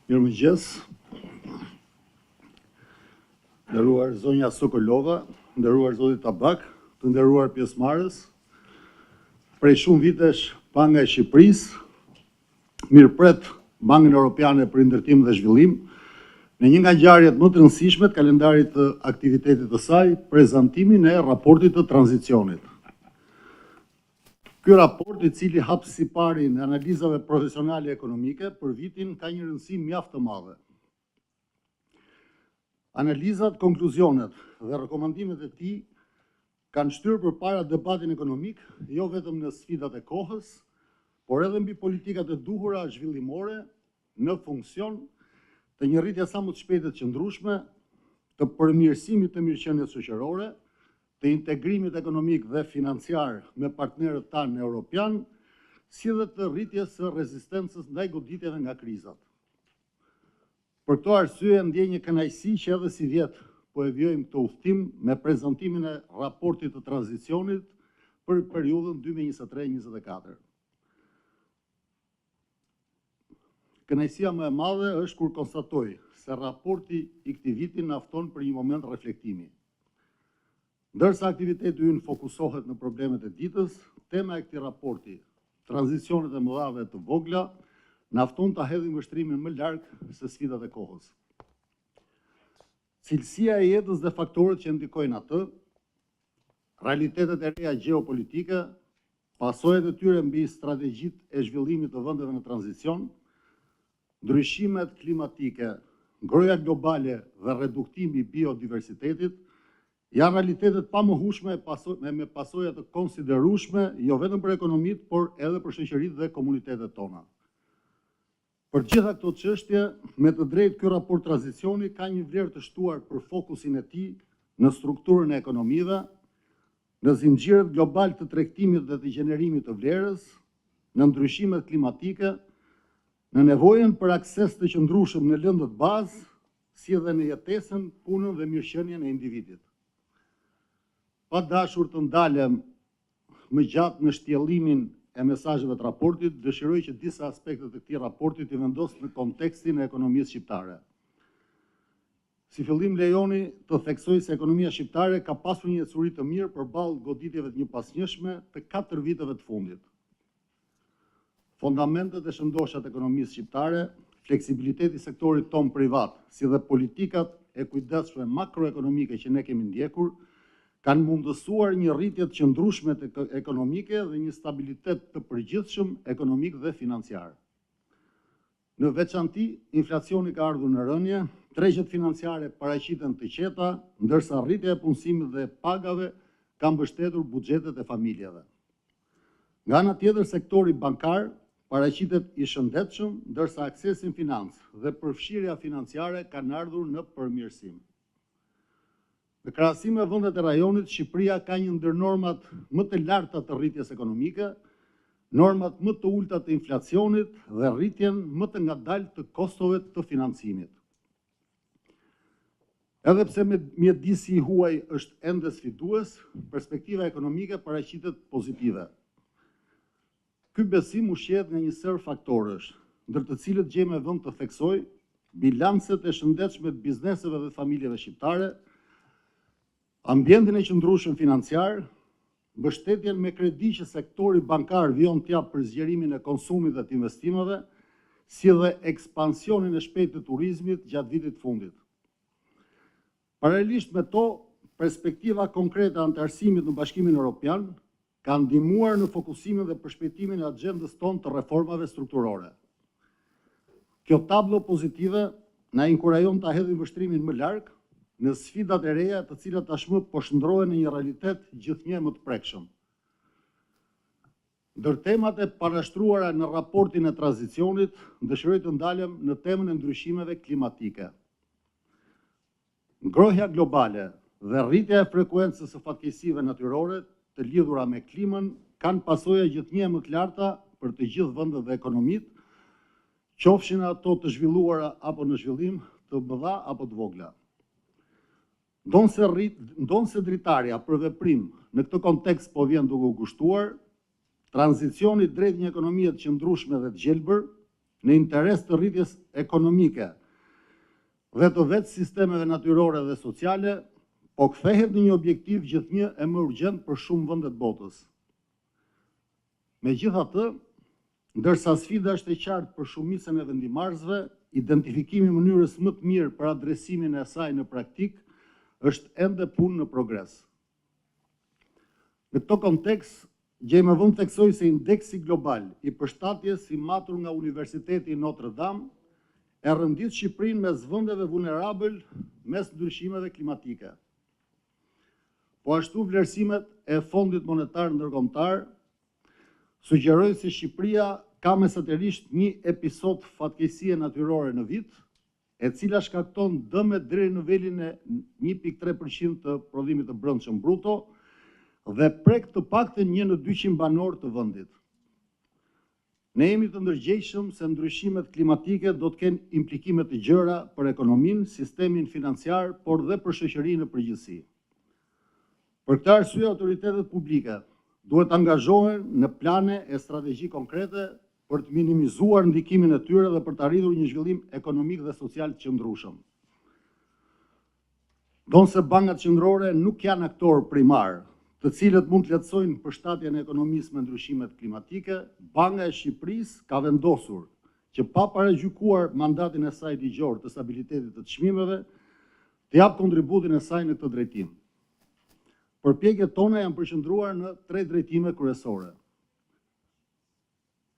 Mirëmëngjes, nderuar zonja Sokolova, nderuar zoti Tabak, të nderuar pjesëmarrës. Prej shumë vitesh Banka e Shqipërisë mirëpret Bankën Europiane për Ndërtim dhe Zhvillim në një nga ngjarjet më të rëndësishme të kalendarit të aktivitetit të saj, prezantimin e raportit të tranzicionit. Ky raport, i cili hap siparin e analizave profesionale ekonomike për vitin, ka një rëndësi mjaft të madhe. Analizat, konkluzionet dhe rekomandimet e tij kanë shtyrë përpara debatin ekonomik, jo vetëm në sfidat e kohës, por edhe mbi politikat e duhura zhvillimore në funksion të një rritje sa më të shpejtë të qëndrueshme, të përmirësimit të mirëqenies shoqërore, të integrimit ekonomik dhe financiar me partnerët tanë europian, si dhe të rritjes së rezistencës ndaj goditjeve nga krizat. Për këto arsye ndjej një kënaqësi që edhe si vjet po e vjojmë këtë udhtim me prezantimin e raportit të tranzicionit për periudhën 2023-2024. Kënaqësia më e madhe është kur konstatoj se raporti i këtij viti na fton për një moment reflektimi. Ndërsa aktiviteti ynë fokusohet në problemet e ditës, tema e këtij raporti, tranzicionet e mëdha dhe të vogla, na fton ta hedhim vështrimin më larg se sfidat e kohës. Cilësia e jetës dhe faktorët që ndikojnë atë, realitetet e reja gjeopolitike, pasojat e tyre mbi strategjitë e zhvillimit të vendeve në tranzicion, ndryshimet klimatike, ngroja globale dhe reduktimi i biodiversitetit, janë realitetet pa mohueshme me pasoja të konsiderueshme, jo vetëm për ekonomitë, por edhe për shoqëritë dhe komunitetet tona. Për gjitha këto çështje, me të drejtë ky raport tranzicioni ka një vlerë të shtuar për fokusin e tij në strukturën e ekonomive, në zinxhirët global të tregtimit dhe të gjenerimit të vlerës, në ndryshimet klimatike, në nevojën për akses të qëndrueshëm në lëndët bazë, si edhe në jetesën, punën dhe mirëqenien e individit. Pa dashur të ndalem më gjatë në shtjellimin e mesazheve të raportit, dëshiroj që disa aspekte të këtij raporti të vendos në kontekstin e ekonomisë shqiptare. Si fillim lejoni të theksoj se ekonomia shqiptare ka pasur një ecuri të mirë përballë goditjeve të njëpasnjëshme të 4 viteve të fundit. Fundamentet e shëndosha të ekonomisë shqiptare, fleksibiliteti i sektorit ton privat, si dhe politikat e kujdesshme makroekonomike që ne kemi ndjekur, kanë mundësuar një rritje të qëndrueshme ekonomike dhe një stabilitet të përgjithshëm ekonomik dhe financiar. Në veçanti, inflacioni ka ardhur në rënje, tregjet financiare paraqiten të qeta, ndërsa rritja e punësimit dhe pagave ka mbështetur buxhetet e familjeve. Nga ana tjetër, sektori bankar paraqitet i shëndetshëm, ndërsa aksesi në financë dhe përfshirja financiare kanë ardhur në përmirësim. Në krahasim me vendet e rajonit, Shqipëria ka një ndër normat më të larta të rritjes ekonomike, normat më të ulta të inflacionit dhe rritjen më të ngadaltë të kostove të financimit. Edhe pse mjedisi i huaj është ende sfidues, perspektiva ekonomike paraqitet pozitive. Ky besim ushqehet nga një sër faktorësh, ndër të cilët gjejmë vend të theksoj bilancet e shëndetshme të bizneseve dhe familjeve shqiptare, ambientin e qëndrueshëm financiar, mbështetjen me kredi që sektori bankar vjon t'jap për zgjerimin e konsumit dhe të investimeve, si dhe ekspansionin e shpejtë të turizmit gjatë vitit të fundit. Paralelisht me to, perspektiva konkrete e anëtarësimit në Bashkimin Evropian ka ndihmuar në fokusimin dhe përshpejtimin e agjendës tonë të reformave strukturore. Kjo tablo pozitive na inkurajon ta hedhim vështrimin më larg në sfidat e reja të cilat tashmë po shndrohen në një realitet gjithnjë më të prekshëm. Ndër temat e parashtruara në raportin e tranzicionit, dëshiroj të ndalem në temën e ndryshimeve klimatike. Ngrohja globale dhe rritja e frekuencës së fatkeqësive natyrore të lidhura me klimën kanë pasoja gjithnjë më të larta për të gjithë vendet dhe ekonomitë, qofshin ato të zhvilluara apo në zhvillim, të mëdha apo të vogla. Ndonse dritarja për veprim në këtë kontekst po vjen duke u kushtuar, tranzicioni drejt një ekonomie të qëndrueshme dhe të gjelbër, në interes të rritjes ekonomike dhe të vetë sistemeve natyrore dhe sociale, po kthehet në një objektiv gjithnjë e më urgjent për shumë vende të botës. Megjithatë, ndërsa sfida është e qartë për shumicën e vendimarrësve, identifikimi i mënyrës më të mirë për adresimin e saj në praktik është ende punë në progres. Në këto kontekst, gjej më vonë theksoj se indeksi global i përshtatjes i matur nga Universiteti Notre Dame e rëndit Shqipërinë mes vendeve vulnerabël mes ndryshimeve klimatike. Po ashtu vlerësimet e Fondit Monetar Ndërkombëtar sugjerojnë se Shqipëria ka mesatërisht një episod fatkeqësie natyrore në vit, e cila shkakton dëme deri në nivelin e 1.3% të prodhimit të brendshëm bruto dhe prek të paktën 1 në 200 banor të vendit. Ne jemi të ndërgjegjshëm se ndryshimet klimatike do të kenë implikime të gjëra për ekonominë, sistemin financiar, por dhe për shoqërinë në përgjithësi. Për këtë arsye, autoritetet publike duhet angazhohen në plane e strategji konkrete për të minimizuar ndikimin e tyre dhe për të arritur një zhvillim ekonomik dhe social të qëndrueshëm. Donse bankat qendrore nuk janë aktor primar, të cilët mund të lehtësojnë përshtatjen e ekonomisë me ndryshimet klimatike, Banka e Shqipërisë ka vendosur që pa paragjykuar mandatin e saj ligjor të stabilitetit të çmimeve, të jap kontributin e saj në këtë drejtim. Përpjekjet tona janë përqendruar në 3 drejtime kryesore.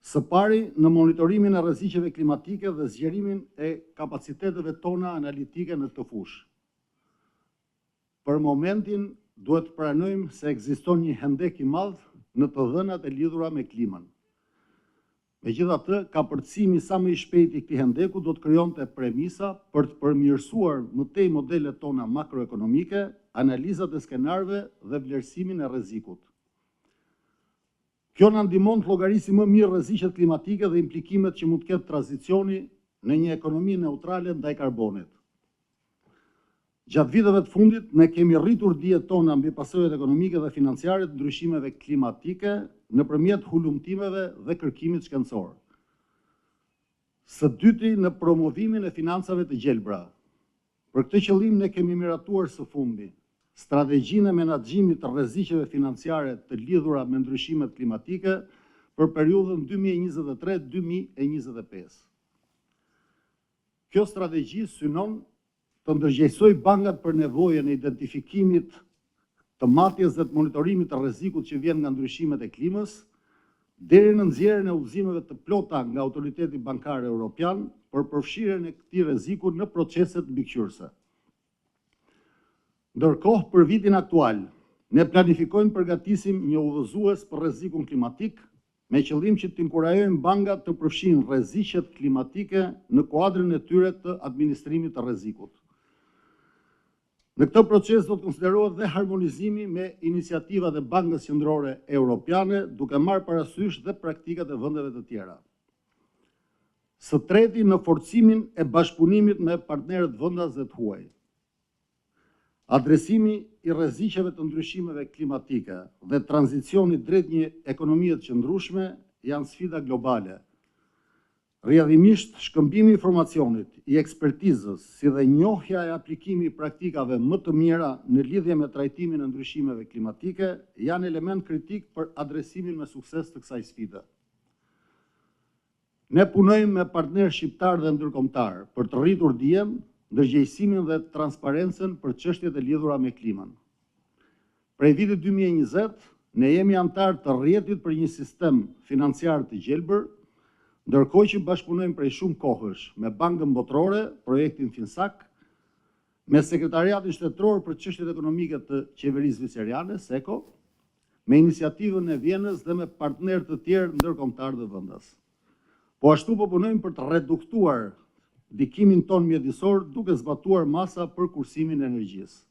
Së pari, në monitorimin e rreziqeve klimatike dhe zgjerimin e kapaciteteve tona analitike në këtë fushë. Për momentin, duhet të pranojmë se ekziston një hendek i madh në të dhënat e lidhura me klimën. Megjithatë, kapërcimi sa më i shpejt i këtij hendeku do të krijonte premisa për të përmirësuar më tej modelet tona makroekonomike, analizat e skenarëve dhe vlerësimin e rrezikut. Kjo na ndihmon të llogarisim më mirë rreziqet klimatike dhe implikimet që mund të ketë tranzicioni në një ekonomi neutrale ndaj karbonit. Gjatë viteve të fundit, ne kemi rritur dijet tona mbi pasojat ekonomike dhe financiare të ndryshimeve klimatike nëpërmjet hulumtimeve dhe kërkimit shkencor. Së dyti, në promovimin e financave të gjelbra. Për këtë qëllim, ne kemi miratuar së fundi strategjinë e menaxhimit të rreziqeve financiare të lidhura me ndryshimet klimatike për periudhën 2023-2025. Kjo strategji synon të ndërgjegjësoj bankat për nevojën e identifikimit të matjes dhe të monitorimit të rrezikut që vjen nga ndryshimet e klimës, deri në nxjerrjen e udhëzimeve të plota nga Autoriteti Bankar Evropian për përfshirjen e këtij rreziku në proceset mbikëqyrëse. Ndërkohë, për vitin aktual, ne planifikojmë përgatisim një udhëzues për rrezikun klimatik me qëllim që të inkurajojmë bankat të përfshinë rreziqet klimatike në kuadrin e tyre të administrimit të rrezikut. Në këtë proces do të konsiderohet dhe harmonizimi me iniciativat e Bankës Qendrore Evropiane, duke marrë parasysh dhe praktikat e vendeve të tjera. Së treti, në forcimin e bashkëpunimit me partnerët vendase të huaj. Adresimi i rreziqeve të ndryshimeve klimatike dhe tranzicionit drejt një ekonomie të qëndrueshme janë sfida globale. Rrjedhimisht, shkëmbimi i informacionit, i ekspertizës, si dhe njohja e aplikimit i praktikave më të mira në lidhje me trajtimin e ndryshimeve klimatike janë element kritik për adresimin me sukses të kësaj sfide. Ne punojmë me partnerë shqiptar dhe ndërkombëtar për të rritur dijen, ndërgjegjësimin dhe transparencën për çështjet e lidhura me klimën. Prej vitit 2020, ne jemi antar të rrjetit për një sistem financiar të gjelbër, ndërkohë që bashkëpunojmë prej shumë kohësh me Bankën Botërore, projektin Finsak, me Sekretariatin Shtetëror për Çështjet Ekonomike të Qeverisë Zviceriane, SECO, me iniciativën e Vienës dhe me partnerë të tjerë ndërkombëtar dhe vendas. Po ashtu po punojmë për të reduktuar ndikimin ton mjedisor duke zbatuar masa për kursimin e energjisë.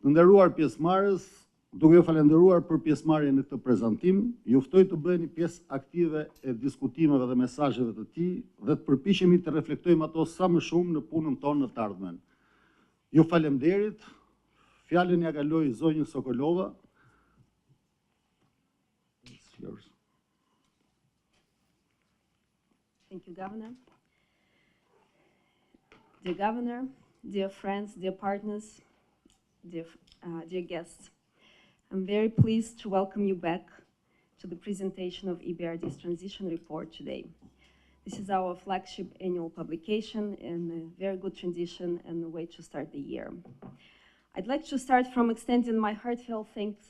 Të nderuar pjesëmarrës, duke ju falendëruar për pjesëmarrjen në këtë prezantim, ju ftoj të bëheni pjesë aktive e diskutimeve dhe mesazheve të tij dhe të përpiqemi të reflektojmë ato sa më shumë në punën tonë në të ardhmen. Ju faleminderit. Fjalën ja kaloj zonjës Sokolova. Thank you, Governor. Dear Governor, dear friends, dear partners, dear guests, I'm very pleased to welcome you back to the presentation of EBRD's Transition Report today. This is our flagship annual publication and a very good transition and a way to start the year. I'd like to start from extending my heartfelt thanks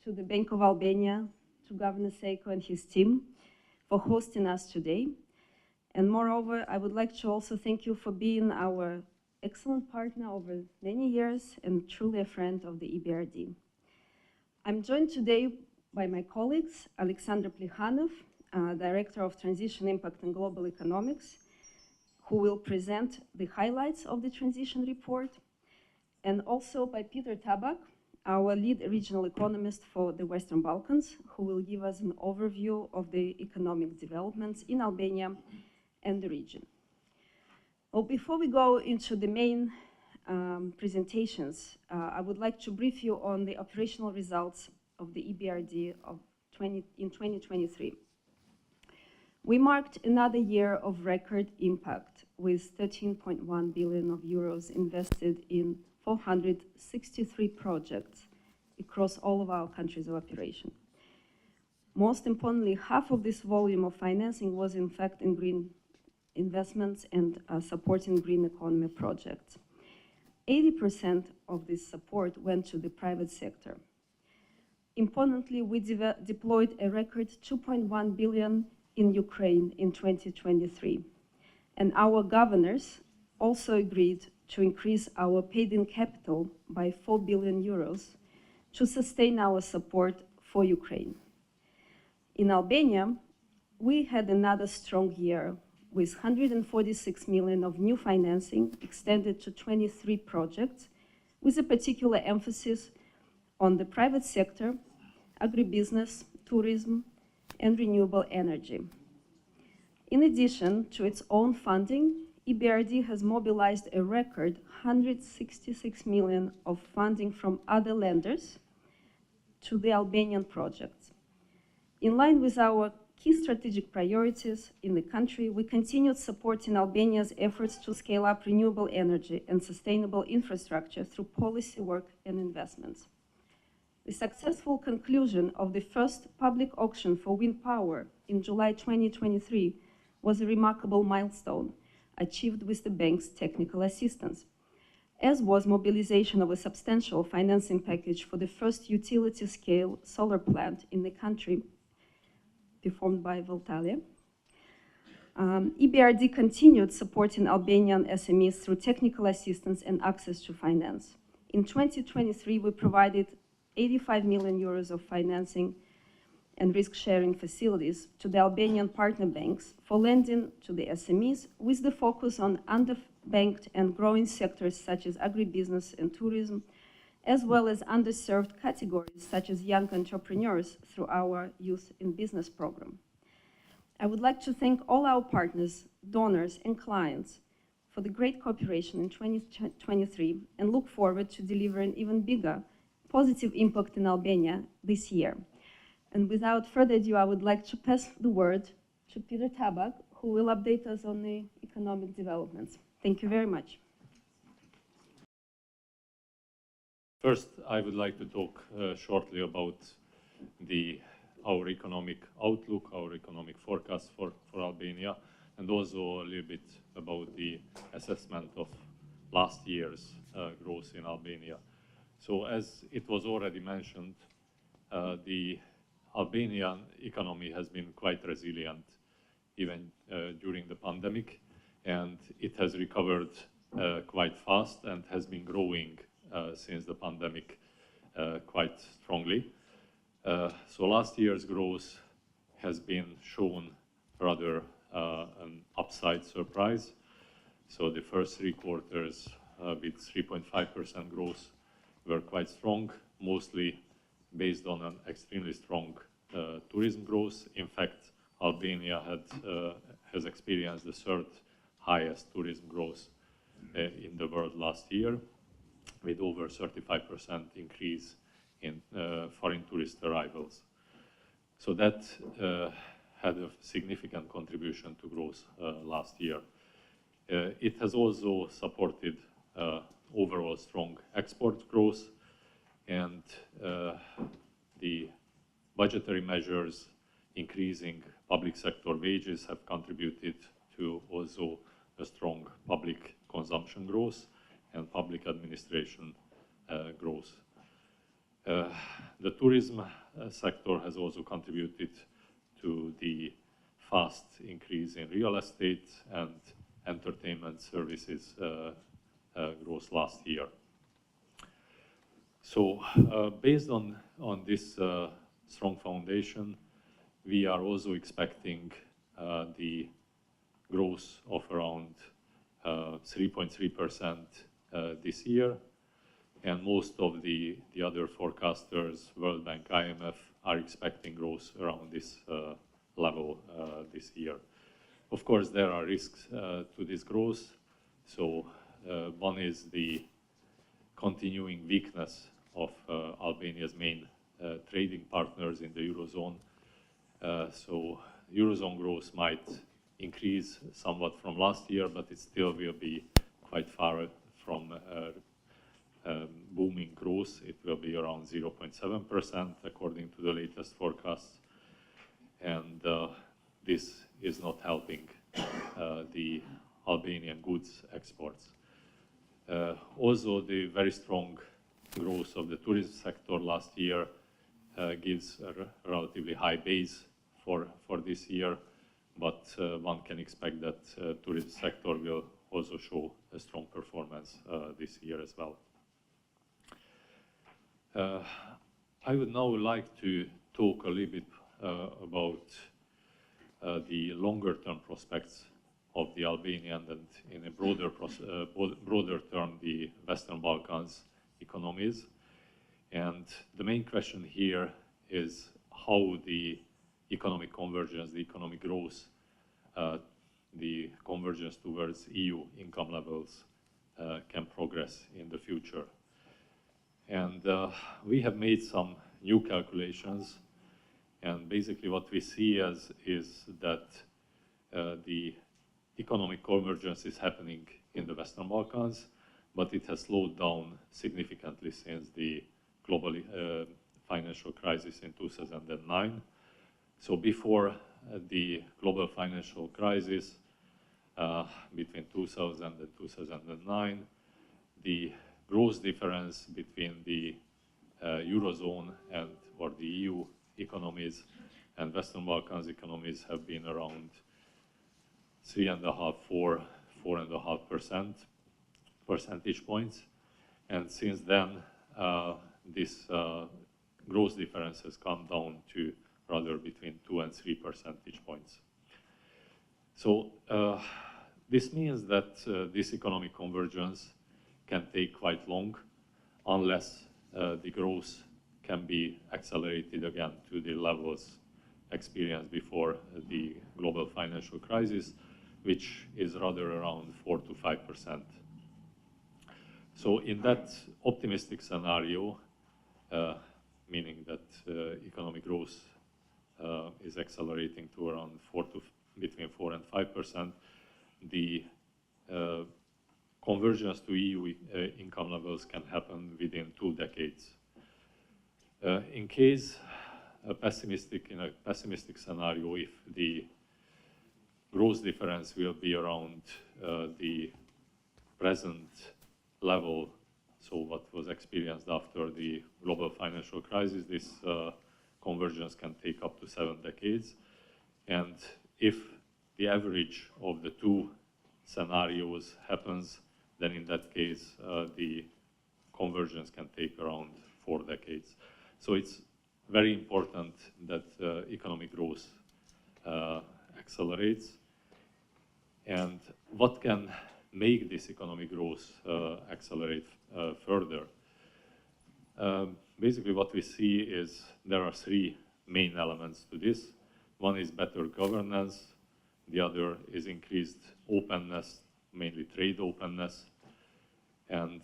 to the Bank of Albania, to Governor Seiko and his team for hosting us today. And moreover, I would like to also thank you for being our excellent partner over many years and truly a friend of the EBRD. I'm joined today by my colleagues, Alexander Plekhanov, Director of Transition Impact and Global Economics, who will present the highlights of the transition report, and also by Peter Tabak, our lead regional economist for the Western Balkans, who will give us an overview of the economic developments in Albania and the region. Well, before we go into the main presentations, I would like to brief you on the operational results of the EBRD in 2023. We marked another year of record impact with 13.1 billion euros invested in 463 projects across all of our countries of operation. Most importantly, half of this volume of financing was in fact in green investments and supporting green economy projects. 80% of this support went to the private sector. Importantly, we deployed a record 2.1 billion in Ukraine in 2023. And our governors also agreed to increase our paid-in capital by 4 billion euros to sustain our support for Ukraine. In Albania, we had another strong year with 146 million of new financing extended to 23 projects, with a particular emphasis on the private sector, agribusiness, tourism, and renewable energy. In addition to its own funding, EBRD has mobilized a record 166 million of funding from other lenders to the Albanian projects. In line with our key strategic priorities in the country, we continued supporting Albania's efforts to scale up renewable energy and sustainable infrastructure through policy work and investments. The successful conclusion of the first public auction for wind power in July 2023 was a remarkable milestone achieved with the bank's technical assistance, as was mobilization of a substantial financing package for the first utility-scale solar plant in the country, performed by Voltalia. EBRD continued supporting Albanian SMEs through technical assistance and access to finance. In 2023, we provided 85 million euros of financing and risk-sharing facilities to the Albanian partner banks for lending to the SMEs, with the focus on underbanked and growing sectors such as agribusiness and tourism, as well as underserved categories such as young entrepreneurs through our Youth in Business program. I would like to thank all our partners, donors, and clients for the great cooperation in 2023 and look forward to delivering even bigger positive impact in Albania this year. And without further ado, I would like to pass the word to Peter Tabak, who will update us on the economic developments. Thank you very much. First, I would like to talk shortly about our economic outlook, our economic forecast for Albania, and also a little bit about the assessment of last year's growth in Albania. So as it was already mentioned, the Albanian economy has been quite resilient even during the pandemic, and it has recovered quite fast and has been growing since the pandemic quite strongly. So last year's growth has been shown rather an upside surprise. So the first 3 quarters with 3.5% growth were quite strong, mostly based on an extremely strong tourism growth. In fact, Albania has experienced the 3rd highest tourism growth in the world last year, with over 35% increase in foreign tourist arrivals. So that had a significant contribution to growth last year. It has also supported overall strong export growth, and the budgetary measures increasing public sector wages have contributed to also a strong public consumption growth and public administration growth. The tourism sector has also contributed to the fast increase in real estate and entertainment services growth last year. So based on this strong foundation, we are also expecting the growth of around 3.3% this year. And most of the other forecasters, World Bank, IMF, are expecting growth around this level this year. Of course, there are risks to this growth. So one is the continuing weakness of Albania's main trading partners in the Eurozone. So Eurozone growth might increase somewhat from last year, but it still will be quite far from booming growth. It will be around 0.7% according to the latest forecasts. And this is not helping the Albanian goods exports. Also, the very strong growth of the tourism sector last year gives a relatively high base for this year, but one can expect that tourism sector will also show a strong performance this year as well. I would now like to talk a little bit about the longer-term prospects of the Albanian and, in a broader term, the Western Balkans economies. And the main question here is how the economic convergence, the economic growth, the convergence towards EU income levels can progress in the future. And we have made some new calculations, and basically what we see is that the economic convergence is happening in the Western Balkans, but it has slowed down significantly since the global financial crisis in 2009. So before the global financial crisis, between 2000 and 2009, the growth difference between the Eurozone or the EU economies and Western Balkans economies have been around 3.5, 4.5 percentage points. And since then, this growth difference has come down to rather between 2 and 3 percentage points. So this means that this economic convergence can take quite long unless the growth can be accelerated again to the levels experienced before the global financial crisis, which is rather around 4 to 5%. So in that optimistic scenario, meaning that economic growth is accelerating to around between 4 and 5%, the convergence to EU income levels can happen within 2 decades. In a pessimistic scenario, if the growth difference will be around the present level, so what was experienced after the global financial crisis, this convergence can take up to 7 decades. And if the average of the 2 scenarios happens, then in that case, the convergence can take around 4 decades. So it's very important that economic growth accelerates. And what can make this economic growth accelerate further? Basically, what we see is there are 3 main elements to this. One is better governance. The other is increased openness, mainly trade openness. And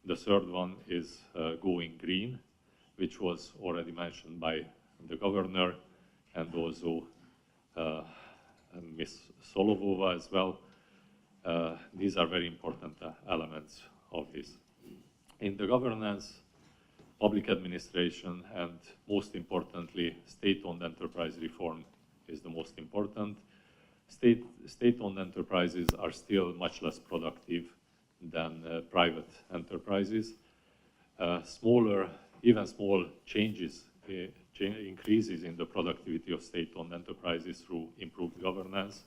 the third one is going green, which was already mentioned by the governor, and also Solovova as well. These are very important elements of this. In the governance, public administration, and most importantly, state-owned enterprise reform is the most important. State-owned enterprises are still much less productive than private enterprises. Even small changes, increases in the productivity of state-owned enterprises through improved governance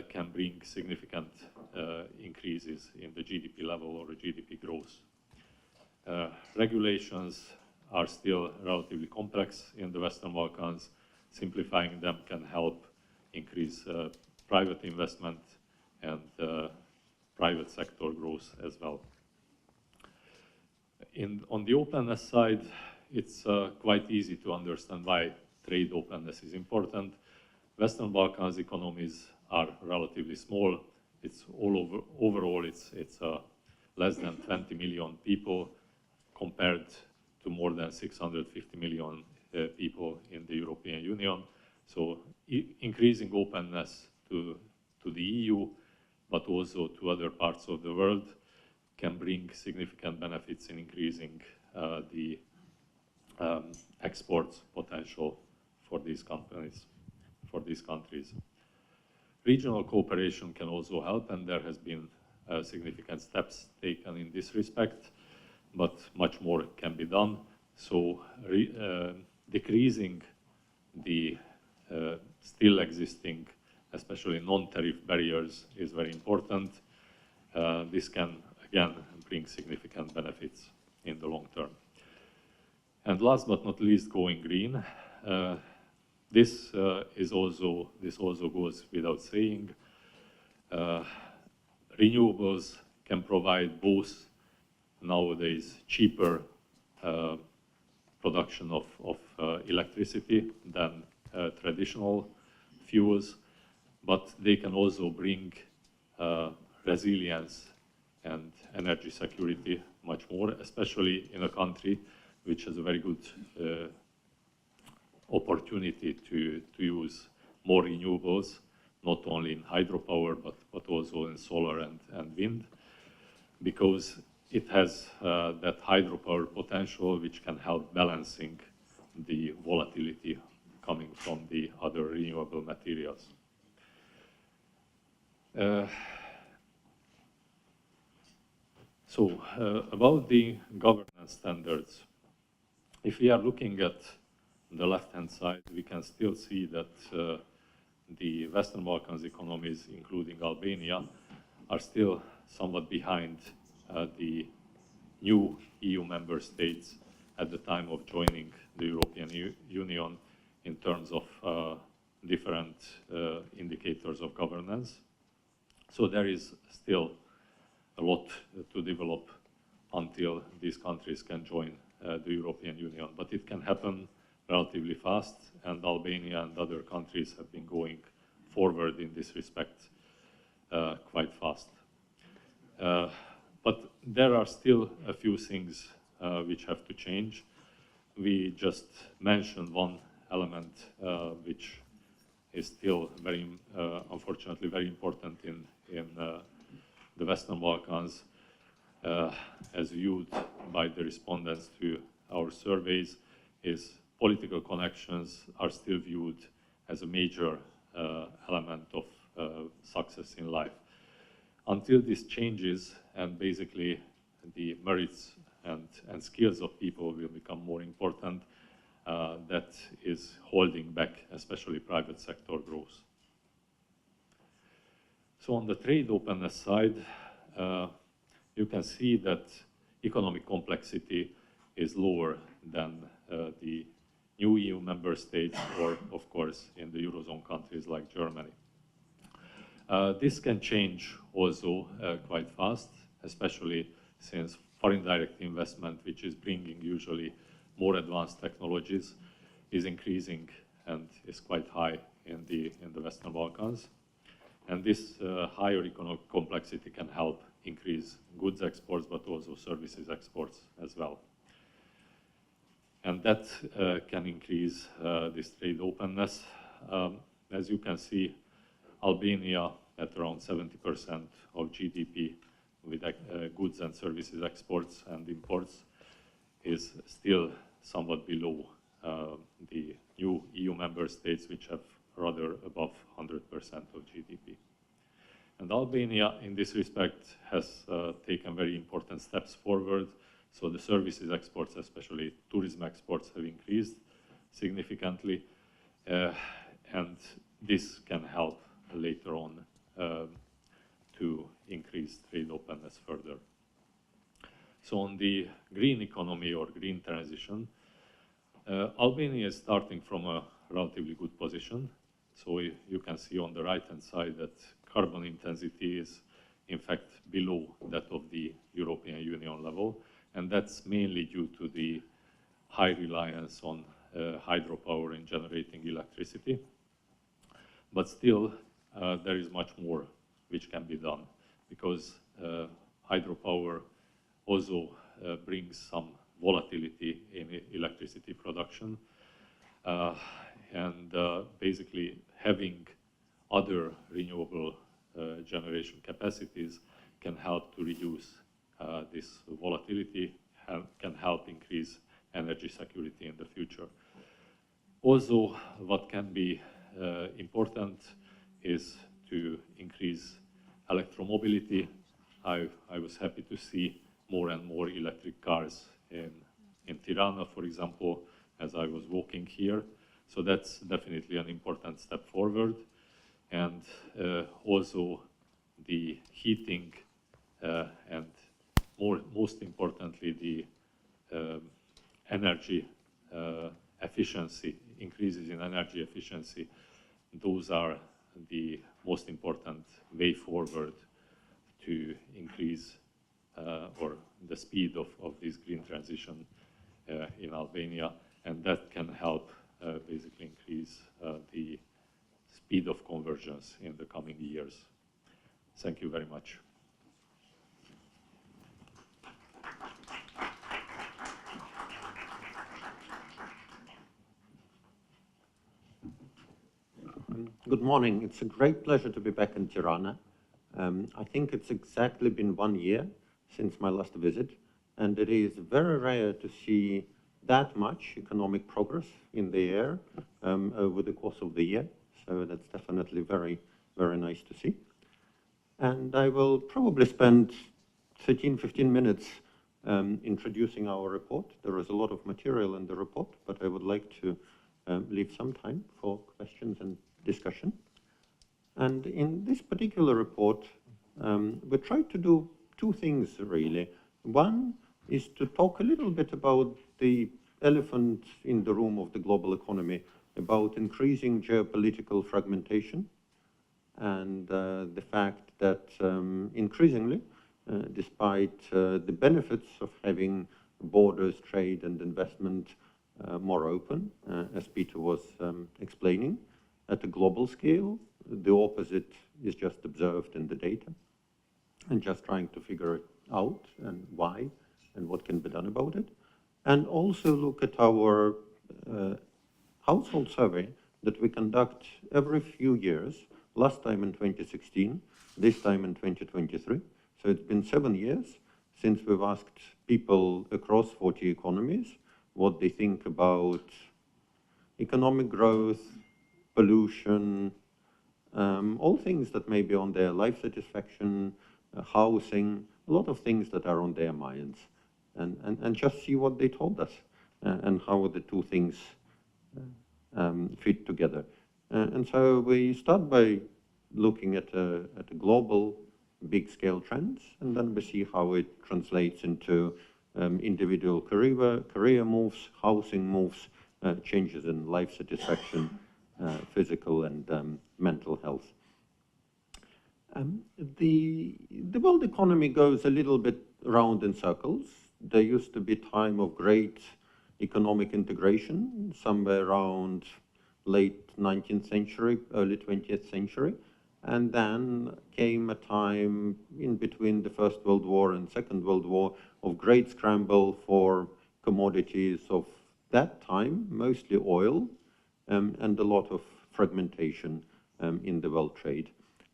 can bring significant increases in the GDP level or the GDP growth. Regulations are still relatively complex in the Western Balkans. Simplifying them can help increase private investment and private sector growth as well. On the openness side, it's quite easy to understand why trade openness is important. Western Balkans economies are relatively small. Overall, it's less than 20 million people compared to more than 650 million people in the European Union. So increasing openness to the EU, but also to other parts of the world, can bring significant benefits in increasing the export potential for these companies, for these countries. Regional cooperation can also help, and there has been significant steps taken in this respect, but much more can be done. So decreasing the still existing, especially non-tariff barriers, is very important. This can, again, bring significant benefits in the long term. And last but not least, going green. This also goes without saying. Renewables can provide both nowadays cheaper production of electricity than traditional fuels, but they can also bring resilience and energy security much more, especially in a country which has a very good opportunity to use more renewables, not only in hydropower, but also in solar and wind, because it has that hydropower potential which can help balancing the volatility coming from the other renewable materials. About the governance standards, if we are looking at the left-hand side, we can still see that the Western Balkans economies, including Albania, are still somewhat behind the new EU member states at the time of joining the European Union in terms of different indicators of governance. So there is still a lot to develop until these countries can join the European Union, but it can happen relatively fast, and Albania and other countries have been going forward in this respect quite fast. But there are still a few things which have to change. We just mentioned one element which is still very, unfortunately, very important in the Western Balkans, as viewed by the respondents to our surveys, is political connections are still viewed as a major element of success in life. Until this changes, and basically the merits and skills of people will become more important, that is holding back, especially private sector growth. So on the trade openness side, you can see that economic complexity is lower than the new EU member states, or of course in the Eurozone countries like Germany. This can change also quite fast, especially since foreign direct investment, which is bringing usually more advanced technologies, is increasing and is quite high in the Western Balkans. And this higher economic complexity can help increase goods exports, but also services exports as well. And that can increase this trade openness. As you can see, Albania at around 70% of GDP with goods and services exports and imports is still somewhat below the new EU member states, which have rather above 100% of GDP. And Albania, in this respect, has taken very important steps forward. So the services exports, especially tourism exports, have increased significantly. And this can help later on to increase trade openness further. So on the green economy or green transition, Albania is starting from a relatively good position. So you can see on the right-hand side that carbon intensity is in fact below that of the European Union level. And that's mainly due to the high reliance on hydropower in generating electricity. But still, there is much more which can be done, because hydropower also brings some volatility in electricity production. And basically having other renewable generation capacities can help to reduce this volatility, can help increase energy security in the future. Also, what can be important is to increase electromobility. I was happy to see more and more electric cars in Tirana, for example, as I was walking here. So that's definitely an important step forward. And also the heating and most importantly, the energy efficiency, increases in energy efficiency. Those are the most important way forward to increase or the speed of this green transition in Albania, and that can help basically increase the speed of convergence in the coming years. Thank you very much. Good morning. It's a great pleasure to be back in Tirana. I think it's exactly been 1 year since my last visit, and it is very rare to see that much economic progress in the air over the course of the year. So that's definitely very, very nice to see. And I will probably spend 13, 15 minutes introducing our report. There is a lot of material in the report, but I would like to leave some time for questions and discussion. And in this particular report, we tried to do two things, really. One is to talk a little bit about the elephant in the room of the global economy, about increasing geopolitical fragmentation and the fact that increasingly, despite the benefits of having borders, trade and investment more open, as Peter was explaining, at a global scale, the opposite is just observed in the data, and just trying to figure it out and why and what can be done about it. And also look at our household survey that we conduct every few years, last time in 2016, this time in 2023. So it's been 7 years since we've asked people across 40 economies what they think about economic growth, pollution, all things that may be on their life satisfaction, housing, a lot of things that are on their minds, and just see what they told us and how the two things fit together. And so we start by looking at a global big-scale trends, and then we see how it translates into individual career moves, housing moves, changes in life satisfaction, physical and mental health. The world economy goes a little bit round in circles. There used to be a time of great economic integration, somewhere around late 19th century, early 20th century. And then came a time in between the First World War and Second World War of great scramble for commodities of that time, mostly oil, and a lot of fragmentation in the world trade.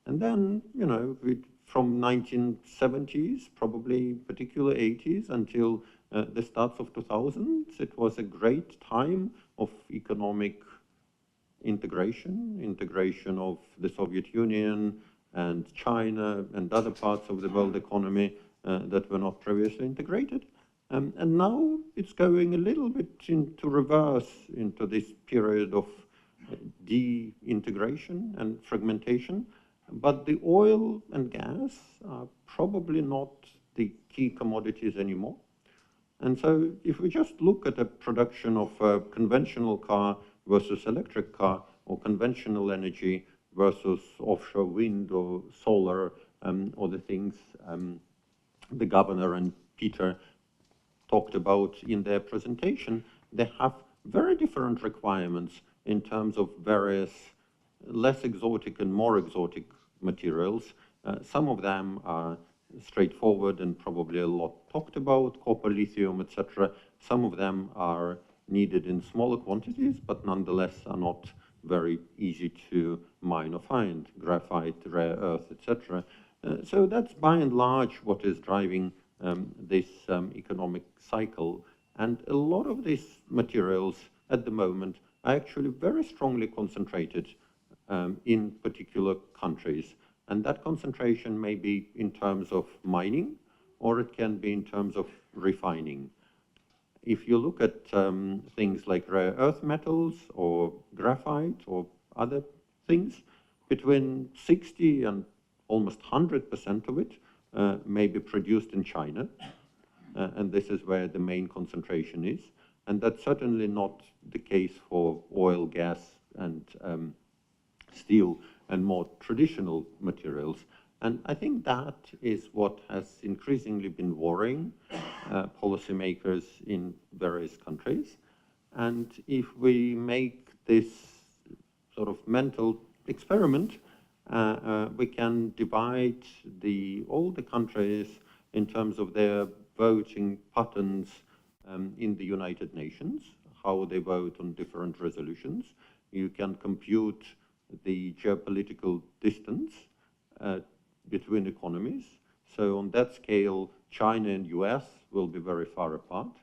And then, you know, from 1970s, probably particular 80s, until the start of 2000s, it was a great time of economic integration of the Soviet Union and China and other parts of the world economy that were not previously integrated. And now it's going a little bit into reverse, into this period of de-integration and fragmentation. But the oil and gas are probably not the key commodities anymore. And so if we just look at the production of a conventional car versus electric car, or conventional energy versus offshore wind or solar, or the things the governor and Peter talked about in their presentation, they have very different requirements in terms of various less exotic and more exotic materials. Some of them are straightforward and probably a lot talked about, copper, lithium, etc. Some of them are needed in smaller quantities, but nonetheless are not very easy to mine or find, graphite, rare earth, etc. So that's by and large what is driving this economic cycle. And a lot of these materials at the moment are actually very strongly concentrated in particular countries. And that concentration may be in terms of mining, or it can be in terms of refining. If you look at things like rare earth metals or graphite or other things, between 60 and almost 100% of it may be produced in China. And this is where the main concentration is. And that's certainly not the case for oil, gas, and steel and more traditional materials. And I think that is what has increasingly been worrying policymakers in various countries. And if we make this sort of mental experiment, we can divide all the countries in terms of their voting patterns in the United Nations, how they vote on different resolutions. You can compute the geopolitical distance between economies. So on that scale, China and US will be very far apart.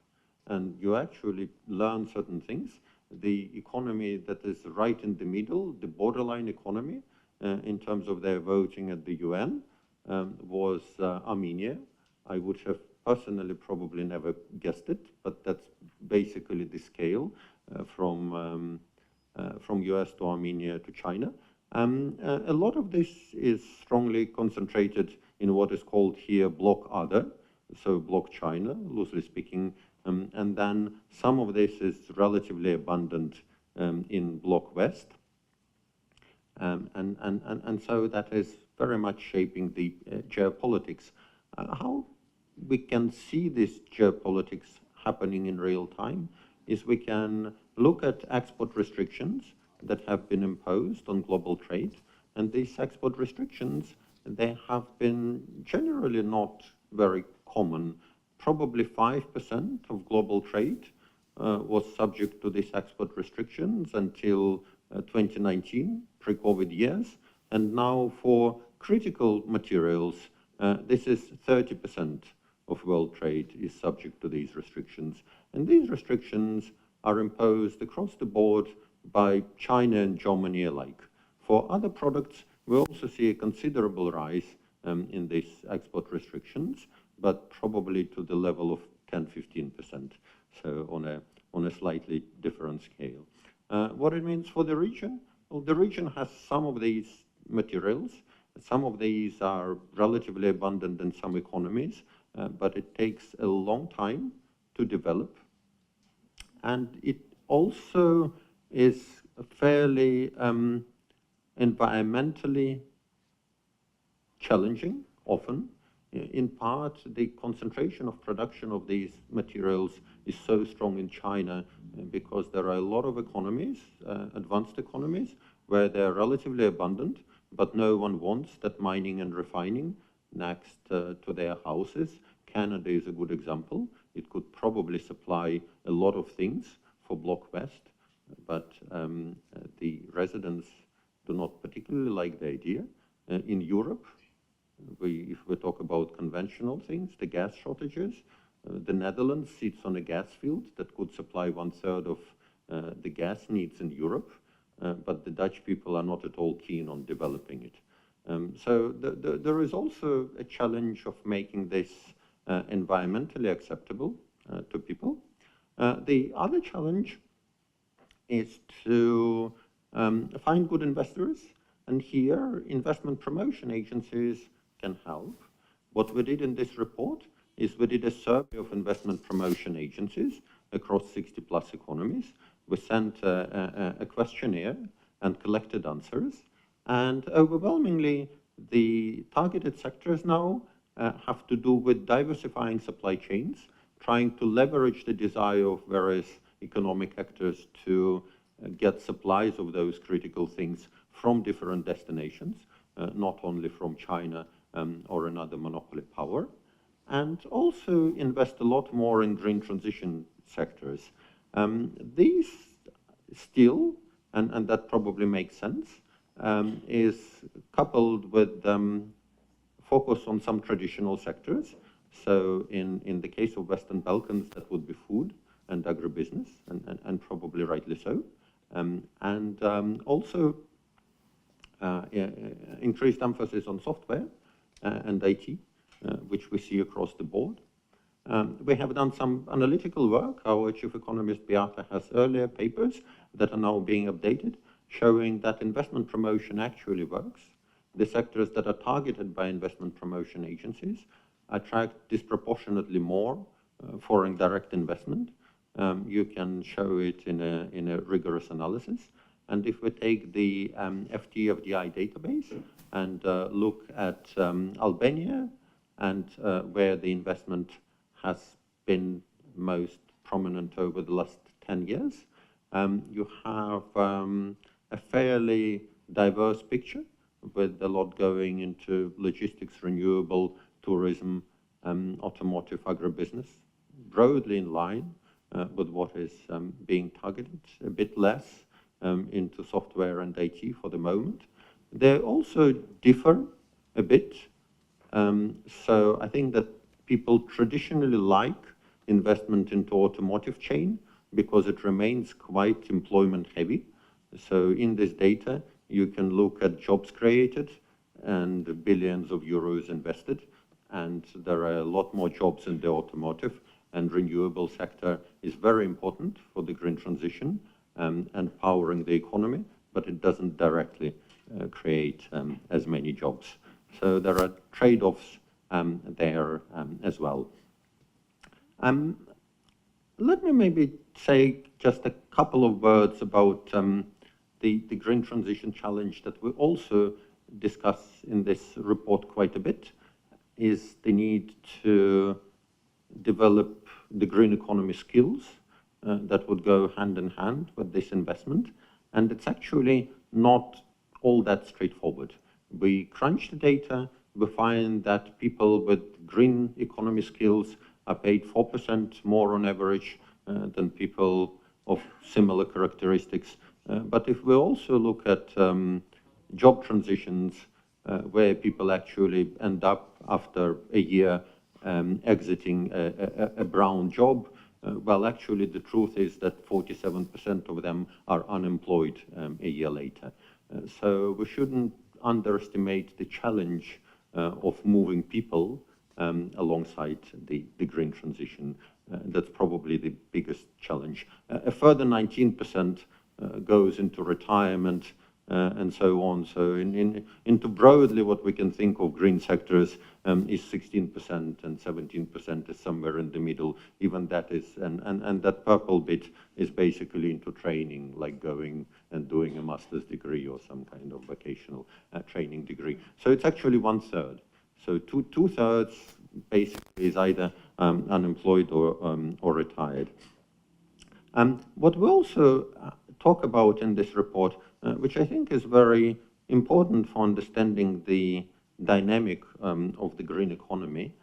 And you actually learn certain things. The economy that is right in the middle, the borderline economy, in terms of their voting at the UN, was Armenia. I would have personally probably never guessed it, but that's basically the scale from US to Armenia to China. A lot of this is strongly concentrated in what is called here Bloc Other, so Bloc China, loosely speaking, and then some of this is relatively abundant in Bloc West. And so that is very much shaping the geopolitics. How we can see this geopolitics happening in real time is we can look at export restrictions that have been imposed on global trade. And these export restrictions, they have been generally not very common. Probably 5% of global trade was subject to these export restrictions until 2019, pre-COVID years. And now for critical materials, this is 30% of world trade is subject to these restrictions. And these restrictions are imposed across the board by China and Germany alike. For other products, we also see a considerable rise in these export restrictions, but probably to the level of 10–15%, so on a slightly different scale. What it means for the region? Well, the region has some of these materials. Some of these are relatively abundant in some economies, but it takes a long time to develop. And it also is fairly environmentally challenging, often. In part, the concentration of production of these materials is so strong in China because there are a lot of economies, advanced economies, where they're relatively abundant, but no one wants that mining and refining next to their houses. Canada is a good example. It could probably supply a lot of things for Bloc West, but the residents do not particularly like the idea. In Europe, if we talk about conventional things, the gas shortages, the Netherlands sits on a gas field that could supply 1/3 of the gas needs in Europe, but the Dutch people are not at all keen on developing it. So there is also a challenge of making this environmentally acceptable to people. The other challenge is to find good investors, and here investment promotion agencies can help. What we did in this report is we did a survey of investment promotion agencies across 60+ economies. We sent a questionnaire and collected answers, and overwhelmingly the targeted sectors now have to do with diversifying supply chains, trying to leverage the desire of various economic actors to get supplies of those critical things from different destinations, not only from China or another monopoly power, and also invest a lot more in green transition sectors. These still, and that probably makes sense, is coupled with focus on some traditional sectors. So in the case of Western Balkans, that would be food and agribusiness, and probably rightly so. Also increased emphasis on software and IT, which we see across the board. We have done some analytical work. Our chief economist, Beata, has earlier papers that are now being updated, showing that investment promotion actually works. The sectors that are targeted by investment promotion agencies attract disproportionately more foreign direct investment. You can show it in a rigorous analysis. And if we take the FTA-FDI database and look at Albania and where the investment has been most prominent over the last 10 years, you have a fairly diverse picture with a lot going into logistics, renewable, tourism, automotive, agribusiness, broadly in line with what is being targeted, a bit less into software and IT for the moment. They also differ a bit. So I think that people traditionally like investment into automotive chain because it remains quite employment heavy. So in this data, you can look at jobs created and billions of euros invested, and there are a lot more jobs in the automotive, and renewable sector is very important for the green transition and powering the economy, but it doesn't directly create as many jobs. So there are trade-offs there as well. Let me maybe say just a couple of words about the green transition challenge that we also discuss in this report quite a bit, is the need to develop the green economy skills that would go hand in hand with this investment. And it's actually not all that straightforward. We crunch the data, we find that people with green economy skills are paid 4% more on average than people of similar characteristics. But if we also look at job transitions where people actually end up after a year exiting a brown job, well, actually the truth is that 47% of them are unemployed a year later. So we shouldn't underestimate the challenge of moving people alongside the green transition. That's probably the biggest challenge. A further 19% goes into retirement and so on. So into broadly what we can think of green sectors is 16%, and 17% is somewhere in the middle. Even that is, and that purple bit is basically into training, like going and doing a master's degree or some kind of vocational training degree. So it's actually 1/3. So two-thirds basically is either unemployed or retired. What we also talk about in this report, which I think is very important for understanding the dynamic of the green economy,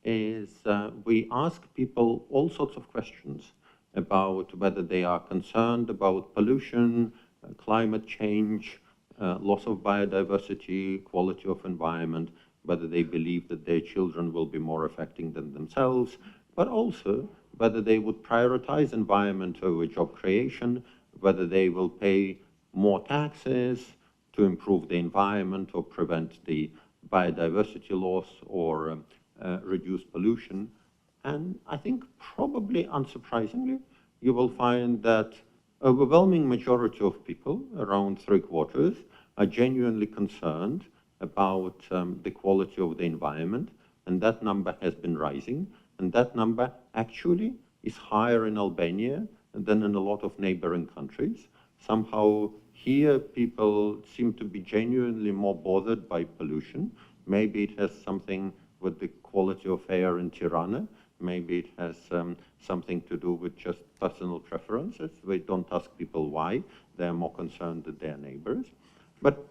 is we ask people all sorts of questions about whether they are concerned about pollution, climate change, loss of biodiversity, quality of environment, whether they believe that their children will be more affecting than themselves, but also whether they would prioritize environment over job creation, whether they will pay more taxes to improve the environment or prevent the biodiversity loss or reduce pollution. And I think probably unsurprisingly, you will find that overwhelming majority of people, around 3/4, are genuinely concerned about the quality of the environment, and that number has been rising, and that number actually is higher in Albania than in a lot of neighboring countries. Somehow here people seem to be genuinely more bothered by pollution. Maybe it has something with the quality of air in Tirana. Maybe it has something to do with just personal preferences. We don't ask people why. They're more concerned than their neighbors. But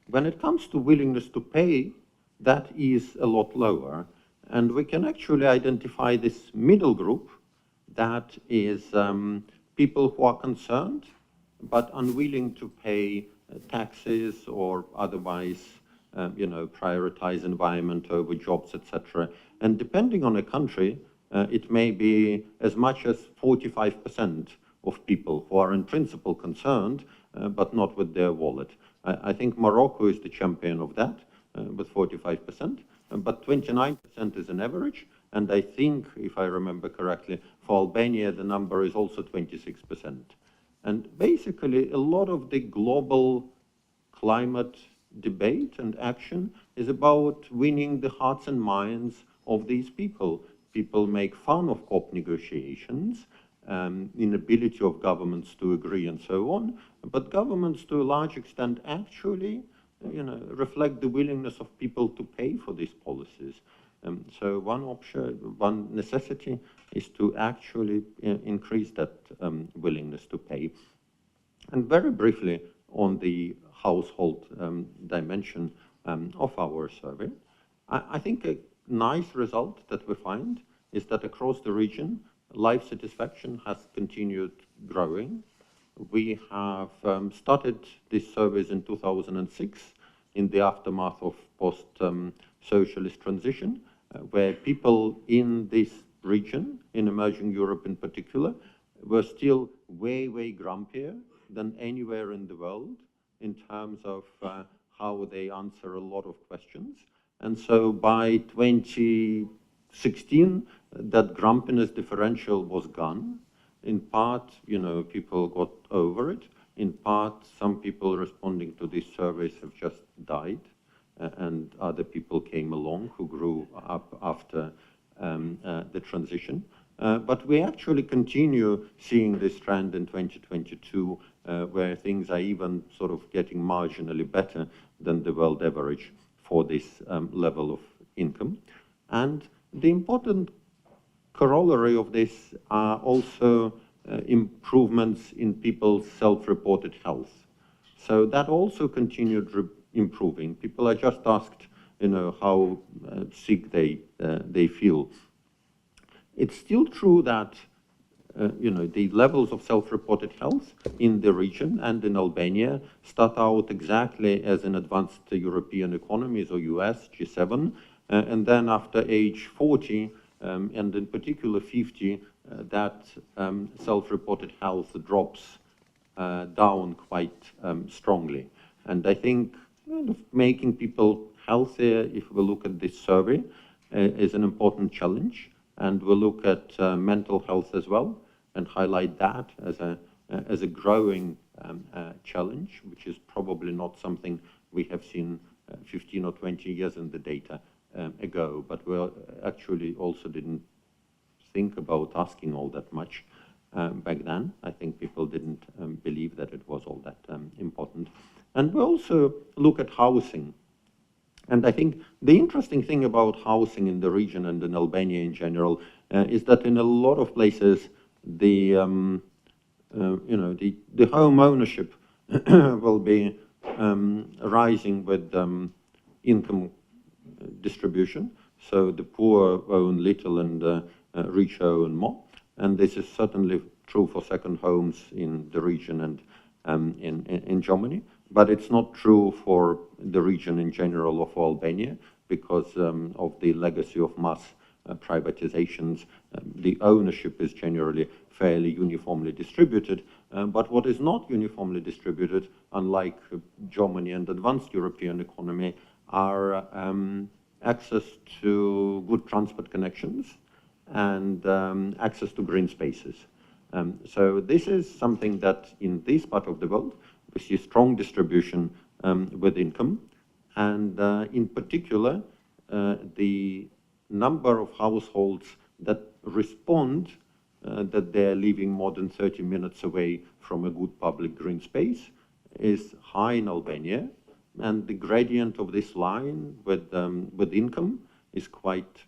when it comes to willingness to pay, that is a lot lower. And we can actually identify this middle group that is people who are concerned but unwilling to pay taxes or otherwise prioritize environment over jobs, etc. And depending on a country, it may be as much as 45% of people who are in principle concerned, but not with their wallet. I think Morocco is the champion of that, with 45%, but 29% is an average. And I think, if I remember correctly, for Albania, the number is also 26%. And basically, a lot of the global climate debate and action is about winning the hearts and minds of these people. People make fun of COP negotiations, inability of governments to agree and so on, but governments to a large extent actually reflect the willingness of people to pay for these policies. So one option, one necessity is to actually increase that willingness to pay. And very briefly on the household dimension of our survey, I think a nice result that we find is that across the region, life satisfaction has continued growing. We have started these surveys in 2006 in the aftermath of post-socialist transition, where people in this region, in emerging Europe in particular, were still way, way grumpier than anywhere in the world in terms of how they answer a lot of questions. And so by 2016, that grumpiness differential was gone. In part, people got over it. In part, some people responding to these surveys have just died, and other people came along who grew up after the transition. But we actually continue seeing this trend in 2022, where things are even sort of getting marginally better than the world average for this level of income. And the important corollary of this are also improvements in people's self-reported health. So that also continued improving. People are just asked, how sick they feel. It's still true that, the levels of self-reported health in the region and in Albania start out exactly as in advanced European economies or US, G7, and then after age 40, and in particular 50, that self-reported health drops down quite strongly. And I think making people healthier, if we look at this survey, is an important challenge. And we'll look at mental health as well and highlight that as a growing challenge, which is probably not something we have seen 15 or 20 years in the data ago, but we actually also didn't think about asking all that much back then. I think people didn't believe that it was all that important. And we also look at housing. And I think the interesting thing about housing in the region and in Albania in general is that in a lot of places the home ownership will be rising with income distribution. So the poor own little and rich own more. And this is certainly true for second homes in the region and in Germany. but it's not true for the region in general of Albania because of the legacy of mass privatizations. The ownership is generally fairly uniformly distributed, but what is not uniformly distributed, unlike Germany and advanced European economy, are access to good transport connections and access to green spaces. So this is something that in this part of the world, we see strong distribution with income, and in particular, the number of households that respond that they're living more than 30 minutes away from a good public green space is high in Albania, and the gradient of this line with income is quite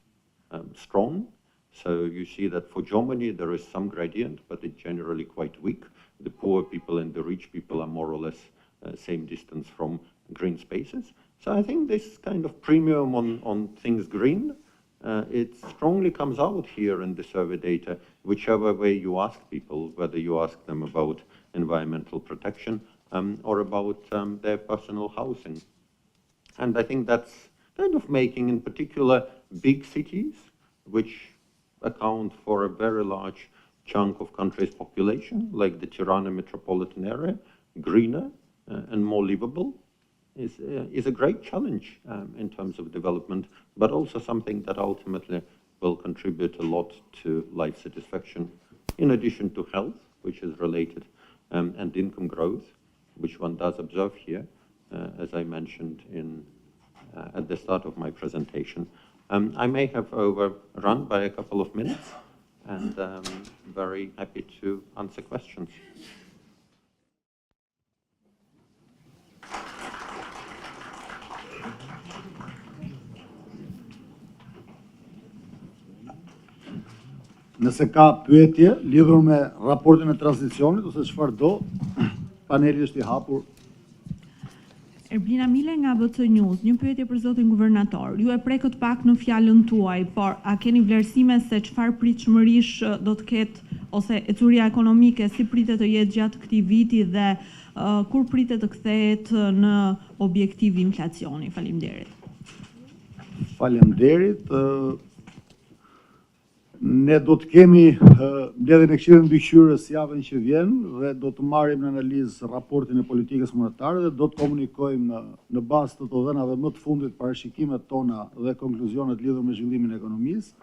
strong. So you see that for Germany there is some gradient, but it's generally quite weak. The poor people and the rich people are more or less same distance from green spaces. So I think this kind of premium on things green, it strongly comes out here in the survey data, whichever way you ask people, whether you ask them about environmental protection or about their personal housing. And I think that's kind of making, in particular, big cities, which account for a very large chunk of country's population, like the Tirana metropolitan area, greener and more livable, is a great challenge in terms of development, but also something that ultimately will contribute a lot to life satisfaction, in addition to health, which is related, and income growth, which one does observe here, as I mentioned at the start of my presentation. I may have overrun by a couple of minutes, and very happy to answer questions. Nëse ka pyetje lidhur me raportin e tranzicionit ose çfarë do, paneli është I hapur. Erblina Mile nga BT News, një pyetje për zotin guvernator. Ju e prekët pak në fjalën tuaj, por a keni vlerësime se çfarë pritshmërish do të ketë ose ecuria ekonomike si pritet të jetë gjatë këtij viti dhe kur pritet të kthehet në objektiv inflacioni? Faleminderit. Faleminderit. Ne do të kemi mbledhjen e Këshillit Mbikëqyrës javën që vjen dhe do të marrim në analizë raportin e politikës monetare dhe do të komunikojmë në bazë të të dhënave më të fundit parashikimet tona dhe konkluzionet lidhur me zhvillimin e ekonomisë.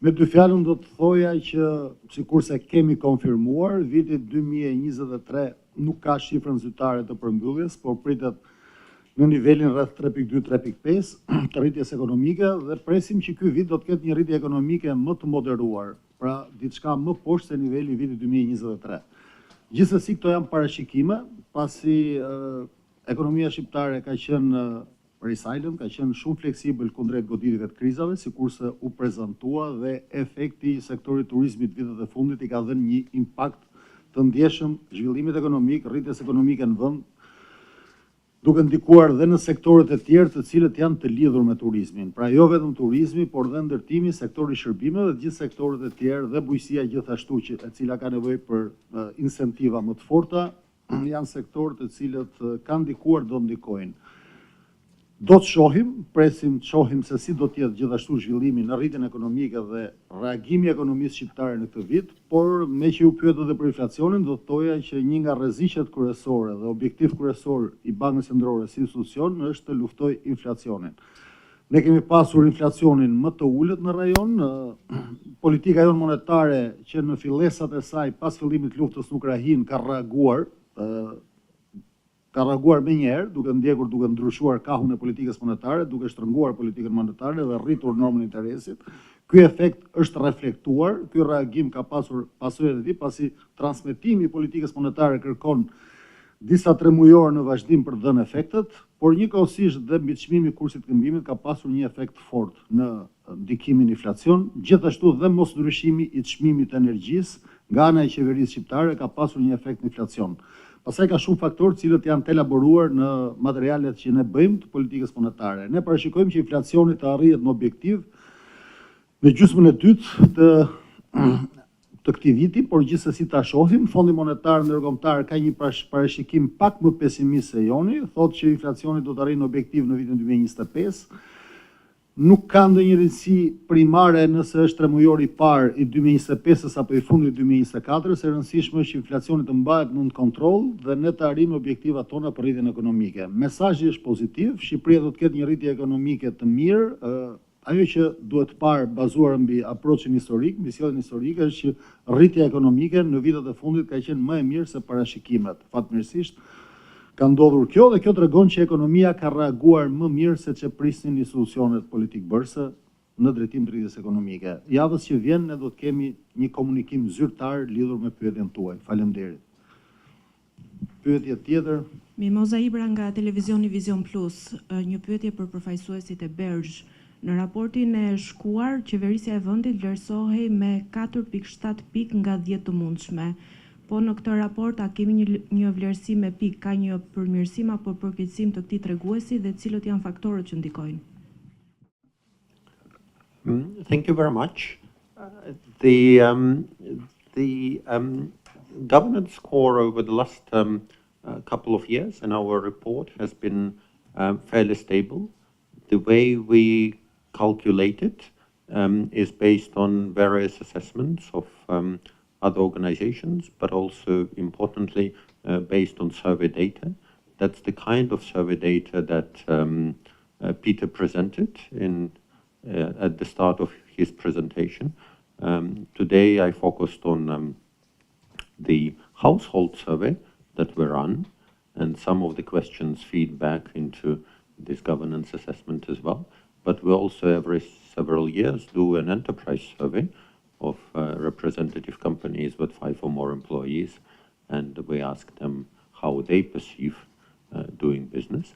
Me dy fjalën do të thoja që sikurse kemi konfirmuar, viti 2023 nuk ka shifrën zyrtare të përmbylljes, por pritet në nivelin rreth 3.2-3.5 të rritjes ekonomike dhe presim që ky vit do të ketë një rritje ekonomike më të moderuar, pra diçka më poshtë se niveli I vitit 2023. Gjithsesi këto janë parashikime, pasi ekonomia shqiptare ka qenë resilient, ka qenë shumë fleksibël kundrejt goditjeve të krizave, sikurse u prezantua dhe efekti I sektorit turizmit vitet e fundit I ka dhënë një impakt të ndjeshëm zhvillimit ekonomik, rritjes ekonomike në vend, duke ndikuar dhe në sektorët e tjerë të cilët janë të lidhur me turizmin. Pra jo vetëm turizmi, por dhe ndërtimi, sektori shërbimeve dhe gjithë sektorët e tjerë dhe bujqësia gjithashtu e cila ka nevojë për incentiva më të forta, janë sektorë të cilët kanë ndikuar do ndikojnë. Do të shohim, presim të shohim se si do të jetë gjithashtu zhvillimi në rritjen ekonomike dhe reagimi I ekonomisë shqiptare në këtë vit, por me që ju pyetët edhe për inflacionin, do të thoja që një nga rreziqet kryesore dhe objektiv kryesor I Bankës Qendrore si institucion është të luftojë inflacionin. Ne kemi pasur inflacionin më të ulët në rajon, politika jonë monetare që në fillesat e saj pas fillimit të luftës në Ukrainë ka reaguar me njerë, duke ndjekur, duke ndryshuar kahun e politikës monetare, duke shtrënguar politikën monetare dhe rritur normën e interesit. Ky efekt është reflektuar, ky reagim ka pasur pasojat e tij, pasi transmetimi I politikës monetare kërkon disa tremujore në vazhdim për të dhënë efektet, por njëkohësisht dhe mbi çmimin e kursit të këmbimit ka pasur një efekt fort në ndikimin inflacion, gjithashtu dhe mosndryshimi I çmimit të energjisë nga ana e qeverisë shqiptare ka pasur një efekt inflacion. Pastaj ka shumë faktorë cilët janë të elaboruar në materialet që ne bëjmë të politikës monetare. Ne parashikojmë që inflacioni të arrihet në objektiv në gjysmën e dytë të të këtij viti, por gjithsesi ta shohim, Fondi Monetar Ndërkombëtar ka një parashikim pak më pesimist se joni, thotë që inflacioni do të arrijë objektiv në vitin 2025. Nuk ka ndonjë rëndësi primare nëse është tremujori i parë i 2025-s apo i fundit 2024-s, e rëndësishme është që inflacioni të mbahet nën kontroll dhe ne të arrijmë objektivat tona për rritjen ekonomike. Mesazhi është pozitiv, Shqipëria do të ketë një rritje ekonomike të mirë. Ajo që duhet parë bazuar mbi approachin historik, mbi sjelljen historike, është që rritja ekonomike në vitet e fundit ka qenë më e mirë se parashikimet. Fatmirësisht ka ndodhur kjo dhe kjo tregon që ekonomia ka reaguar më mirë se që prisnin institucionet politik bërse në drejtim të rritjes ekonomike. Javës që vjen ne do të kemi një komunikim zyrtar lidhur me pyetjen tuaj. Faleminderit. Pyetje tjetër? Mimoza Ibra nga televizioni Vision Plus, një pyetje për përfaqësuesit e BERZH. Në raportin e shkuar, qeverisja e vendit vlerësohej me 4.7 pikë nga 10 të mundshme. Po në këtë raport a kemi një vlerësim me pikë, ka një përmirësim apo përkeqësim të këtij treguesi dhe cilët janë faktorët që ndikojnë? Thank you very much. The governance score over the last couple of years in our report has been fairly stable. The way we calculate it is based on various assessments of other organizations, but also importantly based on survey data. That's the kind of survey data that Peter presented at the start of his presentation. Today I focused on the household survey that we run, and some of the questions feed back into this governance assessment as well. But we also every several years do an enterprise survey of representative companies with 5 or more employees, and we ask them how they perceive doing business.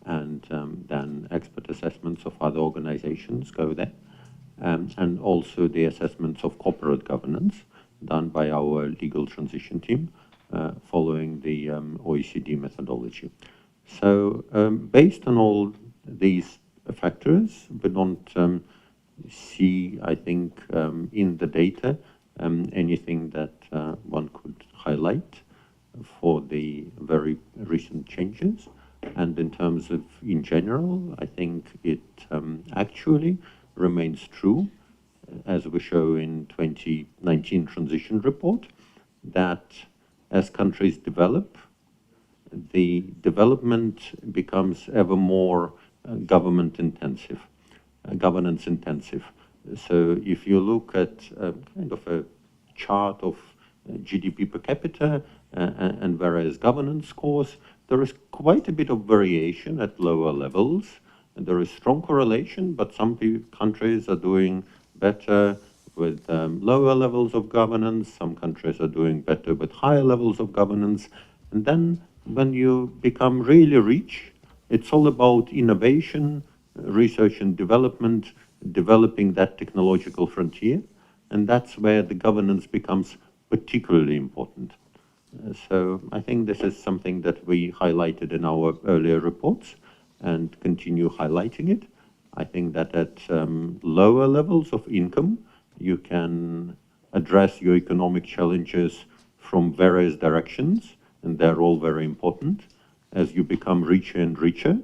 And then expert assessments of other organizations go there. And also the assessments of corporate governance done by our legal transition team following the OECD methodology. So based on all these factors, we don't see, I think, in the data anything that one could highlight for the very recent changes. And in terms of, in general, I think it actually remains true, as we show in 2019 transition report, that as countries develop, the development becomes ever more governance intensive. So if you look at kind of a chart of GDP per capita and various governance scores, there is quite a bit of variation at lower levels. And there is strong correlation, but some countries are doing better with lower levels of governance. Some countries are doing better with higher levels of governance. And then when you become really rich, it's all about innovation, research and development, developing that technological frontier. And that's where the governance becomes particularly important. So I think this is something that we highlighted in our earlier reports and continue highlighting it. I think that at lower levels of income, you can address your economic challenges from various directions, and they're all very important. As you become richer and richer,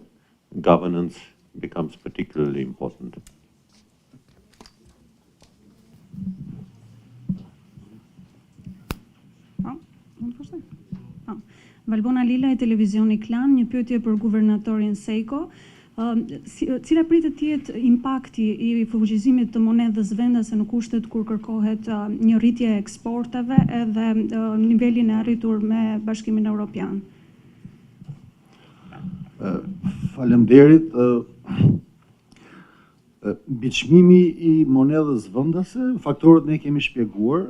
governance becomes particularly important. Valbona Lila e televizioni Klan, një pyetje për guvernatorin Sejko. Cila pritet të jetë impakti i fuqizimit të monedhës vendase në kushtet kur kërkohet një rritje e eksporteve edhe nivelin e arritur me Bashkimin Evropian? Faleminderit. Biçmimi i monedhës vendase, faktorët ne kemi shpjeguar,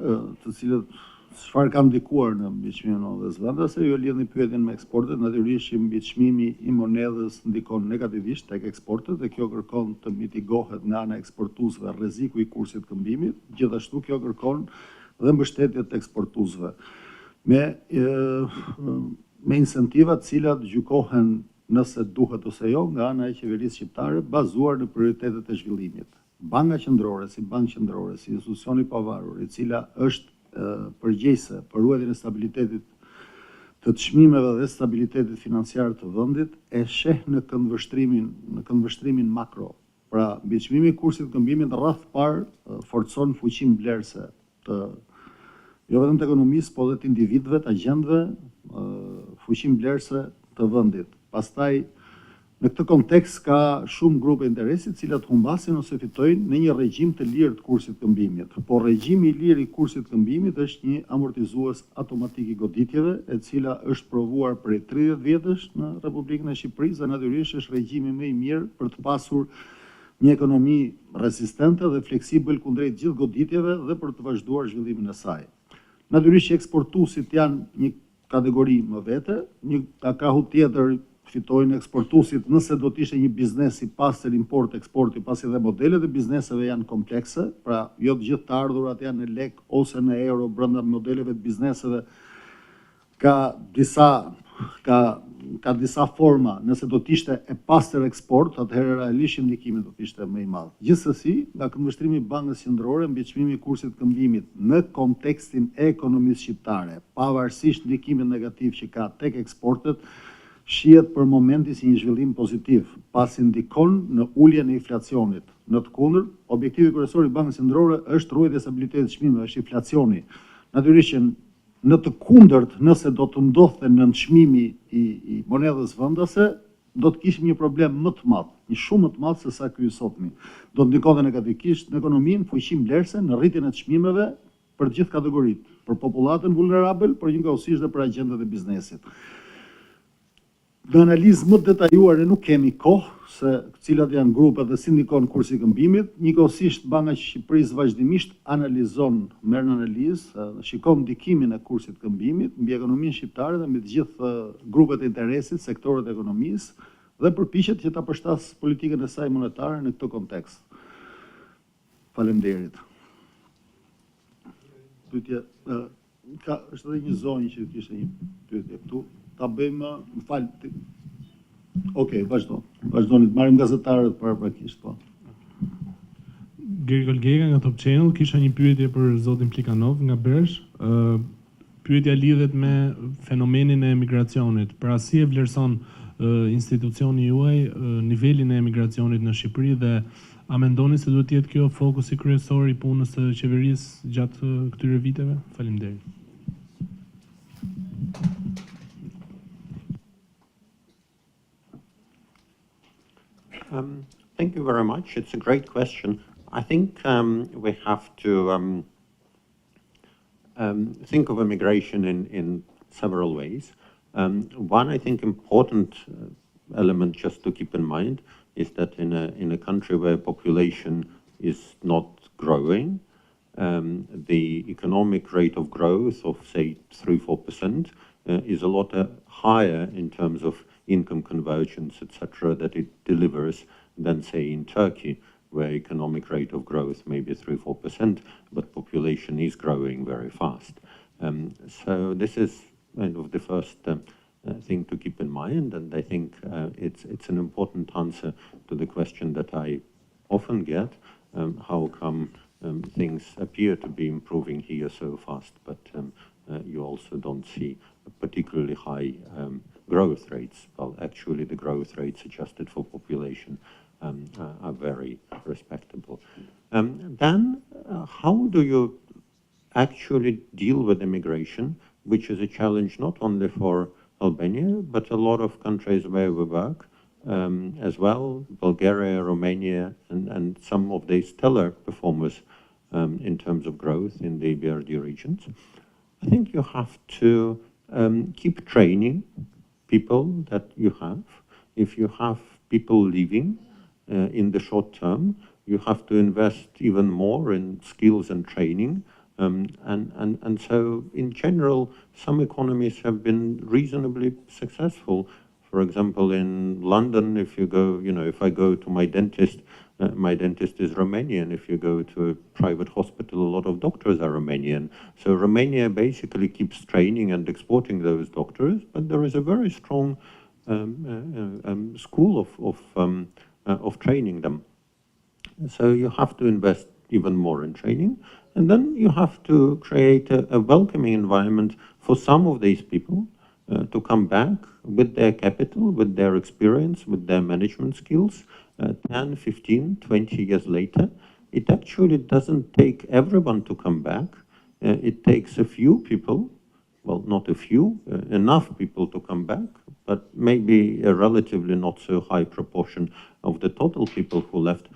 të cilët çfarë ka ndikuar në biçmimin e monedhës vendase, jo lidhni pyetjen me eksportet, natyrisht që biçmimi i monedhës ndikon negativisht tek eksportet dhe kjo kërkon të mitigohet nga ana e eksportuesve rreziku i kursit këmbimit, gjithashtu kjo kërkon dhe mbështetje të eksportuesve me incentiva të cilat gjykohen nëse duhet ose jo nga ana e qeverisë shqiptare bazuar në prioritetet e zhvillimit. Banka Qendrore, si bankë qendrore, si institucion i pavarur, i cila është përgjegjëse për ruajtjen e stabilitetit të çmimeve dhe stabilitetit financiar të vendit e sheh në këndvështrimin makro. Pra, mbi çmimin e kursit të këmbimit rreth parë forcon fuqinë blerëse të jo vetëm të ekonomisë, po edhe të individëve, të agjentëve, fuqinë blerëse të vendit. Pastaj, në këtë kontekst ka shumë grupe interesi të cilat humbasin ose fitojnë në një regjim të lirë të kursit të këmbimit. Po regjimi i lirë i kursit të këmbimit është një amortizues automatik i goditjeve, e cila është provuar prej 30 vjetësh në Republikën e Shqipërisë dhe natyrisht është regjimi më i mirë për të pasur një ekonomi rezistente dhe fleksibël kundrejt gjithë goditjeve dhe për të vazhduar zhvillimin e saj. Natyrisht që eksportuesit janë një kategori më vete, një krahu tjetër fitojnë eksportuesit nëse do të ishte një biznes i pastër import-eksporti, pasi dhe modelet e bizneseve janë komplekse, pra jo të gjithë të ardhurat janë në lek ose në euro brenda modeleve të bizneseve, ka disa forma, nëse do të ishte e pastër eksport, atëherë realisht ndikimi do të ishte më i madh. Gjithsesi, nga këndvështrimi i Bankës Qendrore mbi çmimin e kursit të këmbimit në kontekstin e ekonomisë shqiptare, pavarësisht ndikimit negativ që ka tek eksportet, shihet për momenti si një zhvillim pozitiv, pasi ndikon në uljen e inflacionit. Në të kundërt, objektivi kryesor i Bankës Qendrore është ruajtja e stabilitetit të çmimeve, është inflacioni. Natyrisht që në të kundërt, nëse do të ndodhte nënçmimi i monedhës vendase, do të kishim një problem më të madh, një shumë më të madh se sa ky i sotmi. Do të ndikonte negativisht në ekonominë, fuqinë blerëse, në rritjen e çmimeve për të gjithë kategoritë, për popullatën vulnerabël, por njëkohësisht edhe për agjentët e biznesit. Në analizë më detajuar e nuk kemi kohë, se cilat janë grupet dhe si ndikon kursi i këmbimit. Njëkohësisht Banka e Shqipërisë vazhdimisht analizon, merr në analizë, shikon ndikimin e kursit të këmbimit mbi ekonominë shqiptare dhe mbi të gjithë grupet e interesit, sektorët e ekonomisë dhe përpiqet që ta përshtas politikën e saj monetare në këtë kontekst. Faleminderit. Pyetje, është edhe një zonjë që kishte një pyetje këtu. Ta bëjmë, më falë, okej, vazhdoni, të marrim gazetarët paraprakisht, po. Gergol Gega nga Top Channel, kisha një pyetje për zotin Plikanov nga BERZH. Pyetja lidhet me fenomenin e emigracionit. Pra si e vlerëson institucioni juaj nivelin e emigracionit në Shqipëri dhe a mendoni se duhet të jetë kjo fokusi kryesor i punës së qeverisë gjatë këtyre viteve? Faleminderit. Thank you very much. It's a great question. I think we have to think of immigration in several ways. One, I think, important element just to keep in mind is that in a country where population is not growing, the economic rate of growth of, say, 3-4% is a lot higher in terms of income convergence, etc., that it delivers than, say, in Turkey, where economic rate of growth may be 3-4%, but population is growing very fast. So this is kind of the first thing to keep in mind, and I think it's an important answer to the question that I often get, how come things appear to be improving here so fast, but you also don't see particularly high growth rates. Well, actually, the growth rates adjusted for population are very respectable. Then, how do you actually deal with immigration, which is a challenge not only for Albania, but a lot of countries where we work as well, Bulgaria, Romania, and some of the stellar performers in terms of growth in the BRD regions. I think you have to keep training people that you have. If you have people leaving in the short term, you have to invest even more in skills and training. And so, in general, some economies have been reasonably successful. For example, in London, if you go, if I go to my dentist is Romanian. If you go to a private hospital, a lot of doctors are Romanian. So Romania basically keeps training and exporting those doctors, but there is a very strong school of training them. So you have to invest even more in training. And then you have to create a welcoming environment for some of these people to come back with their capital, with their experience, with their management skills, 10, 15, 20 years later. It actually doesn't take everyone to come back. It takes a few people, well, not a few, enough people to come back, but maybe a relatively not so high proportion of the total people who left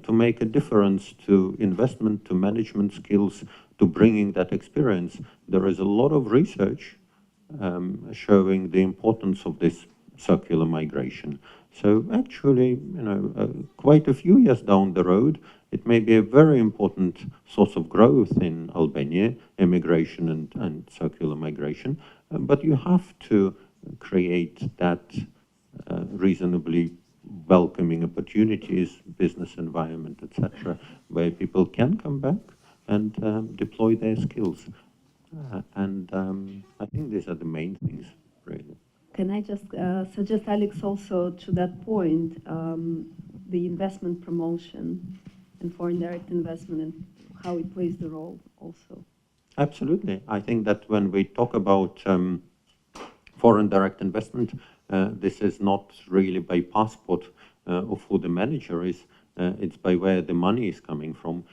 to make a difference to investment, to management skills, to bringing that experience. There is a lot of research showing the importance of this circular migration. So actually, quite a few years down the road, it may be a very important source of growth in Albania, immigration and circular migration, but you have to create that reasonably welcoming opportunities, business environment, etc., where people can come back and deploy their skills. I think these are the main things, really. Can I just suggest, Alex, also to that point, the investment promotion and foreign direct investment and how it plays the role also? Absolutely. I think that when we talk about foreign direct investment, this is not really by passport of who the manager is, it's by where the money is coming from.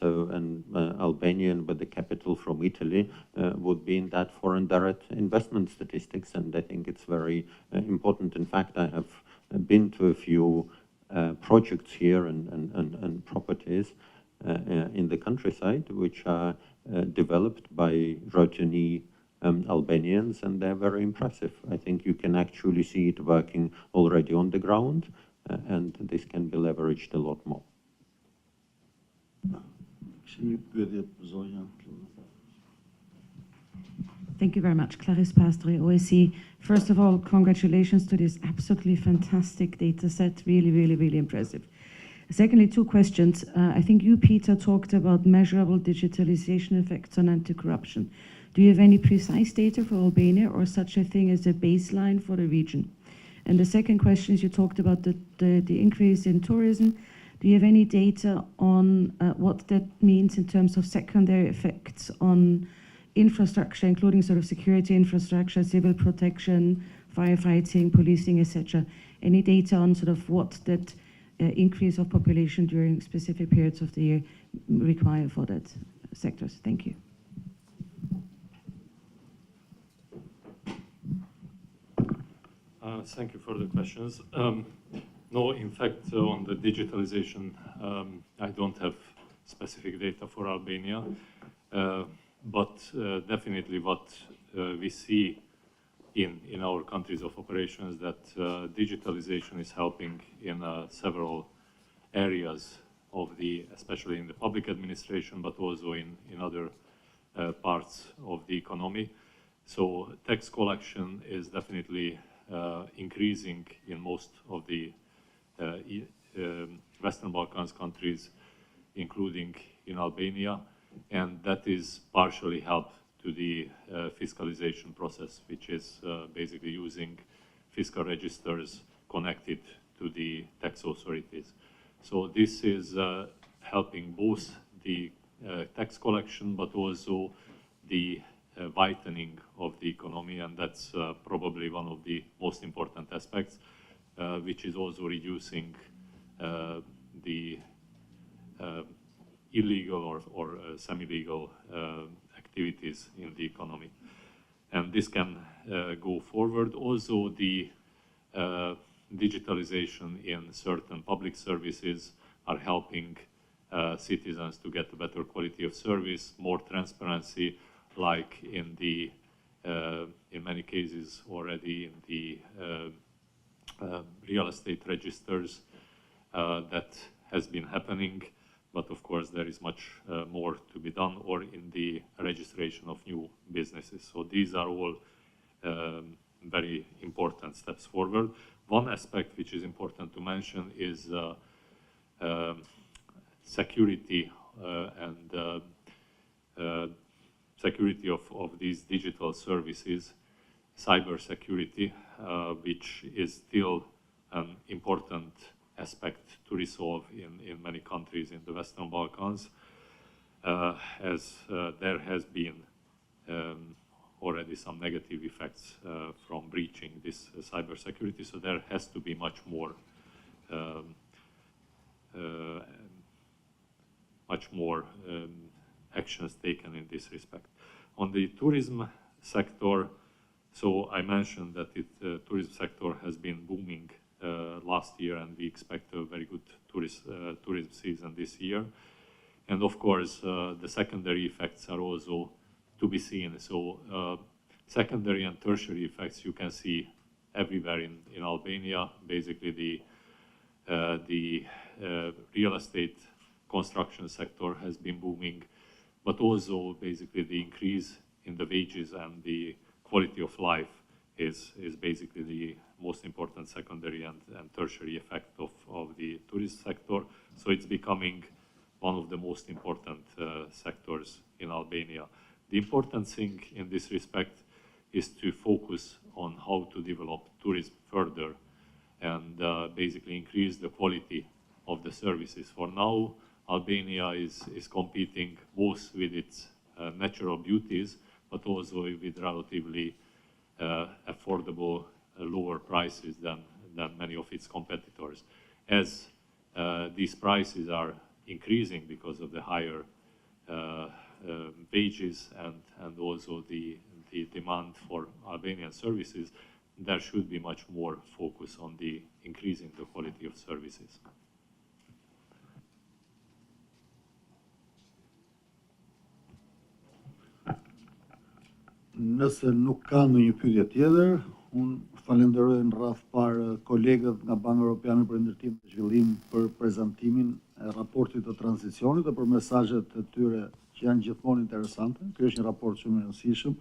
Albania with the capital from Italy would be in that foreign direct investment statistics, and I think it's very important. In fact, I have been to a few projects here and properties in the countryside, which are developed by Rotini Albanians, and they're very impressive. I think you can actually see it working already on the ground, and this can be leveraged a lot more. Thank you very much. Clarisse Pastori, OSCE. First of all, congratulations to this absolutely fantastic data set. Really, really, really impressive. Secondly, two questions. I think you, Peter, talked about measurable digitalization effects on anti-corruption. Do you have any precise data for Albania or such a thing as a baseline for the region? And the second question is, you talked about the increase in tourism. Do you have any data on what that means in terms of secondary effects on infrastructure, including sort of security infrastructure, civil protection, firefighting, policing, etc.? Any data on sort of what that increase of population during specific periods of the year require for that sectors? Thank you. Thank you for the questions. No, in fact, on the digitalization, I don't have specific data for Albania, but definitely what we see in our countries of operations, that digitalization is helping in several areas of especially in the public administration, but also in other parts of the economy. So tax collection is definitely increasing in most of the Western Balkans countries, including in Albania, and that is partially helped to the fiscalization process, which is basically using fiscal registers connected to the tax authorities. So this is helping both the tax collection, but also the whitening of the economy, and that's probably one of the most important aspects, which is also reducing the illegal or semi-legal activities in the economy. And this can go forward. Also, the digitalization in certain public services are helping citizens to get a better quality of service, more transparency, like in many cases already in the real estate registers. That has been happening, but of course there is much more to be done, or in the registration of new businesses. So these are all very important steps forward. One aspect which is important to mention is security and security of these digital services, cyber security, which is still an important aspect to resolve in many countries in the Western Balkans. as there has been already some negative effects from breaching this cybersecurity. So there has to be much more actions taken in this respect. On the tourism sector, so I mentioned that the tourism sector has been booming last year, and we expect a very good tourism season this year. And of course, the secondary effects are also to be seen. So secondary and tertiary effects you can see everywhere in Albania. Basically, the real estate construction sector has been booming, but also basically the increase in the wages and the quality of life is basically the most important secondary and tertiary effect of the tourist sector. So it's becoming one of the most important sectors in Albania. The important thing in this respect is to focus on how to develop tourism further and basically increase the quality of the services. For now, Albania is competing both with its natural beauties, but also with relatively affordable lower prices than many of its competitors. As these prices are increasing because of the higher wages and also the demand for Albanian services, there should be much more focus on the increasing the quality of services. Nëse nuk ka ndonjë pyetje tjetër, unë falenderoj në radh parë kolegët nga Banka Europiane për Ndërtim dhe Zhvillim për prezantimin e raportit të tranzicionit dhe për mesazhet e tyre që janë gjithmonë interesante. Ky është një raport shumë i rëndësishëm,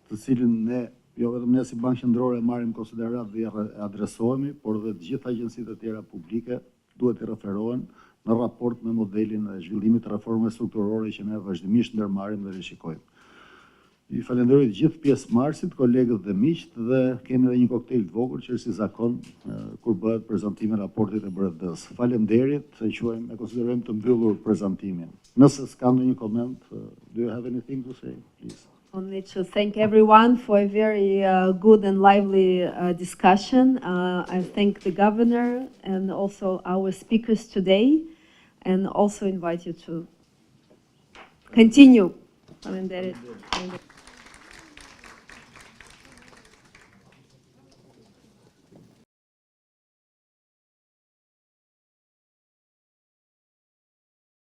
të cilin ne jo vetëm ne si Bankë Qendrore marrim konsiderat dhe ja adresohemi, por dhe të gjitha agjencitë e tjera publike duhet të referohen në raport me modelin e zhvillimit të reformave strukturore që ne vazhdimisht ndërmarrim dhe rishikojmë. I falenderoj të gjithë pjesëmarrësit, kolegët dhe miqt, dhe kemi edhe një koktejl të vogël që është si zakon kur bëhet prezantimi i raportit e BERZH-s. Faleminderit, e quajmë, e konsiderojmë të mbyllur prezantimin. Nëse s'ka ndonjë koment, do you have anything to say, please? Only to thank everyone for a very good and lively discussion. I thank the governor and also our speakers today, and also invite you to continue. Faleminderit.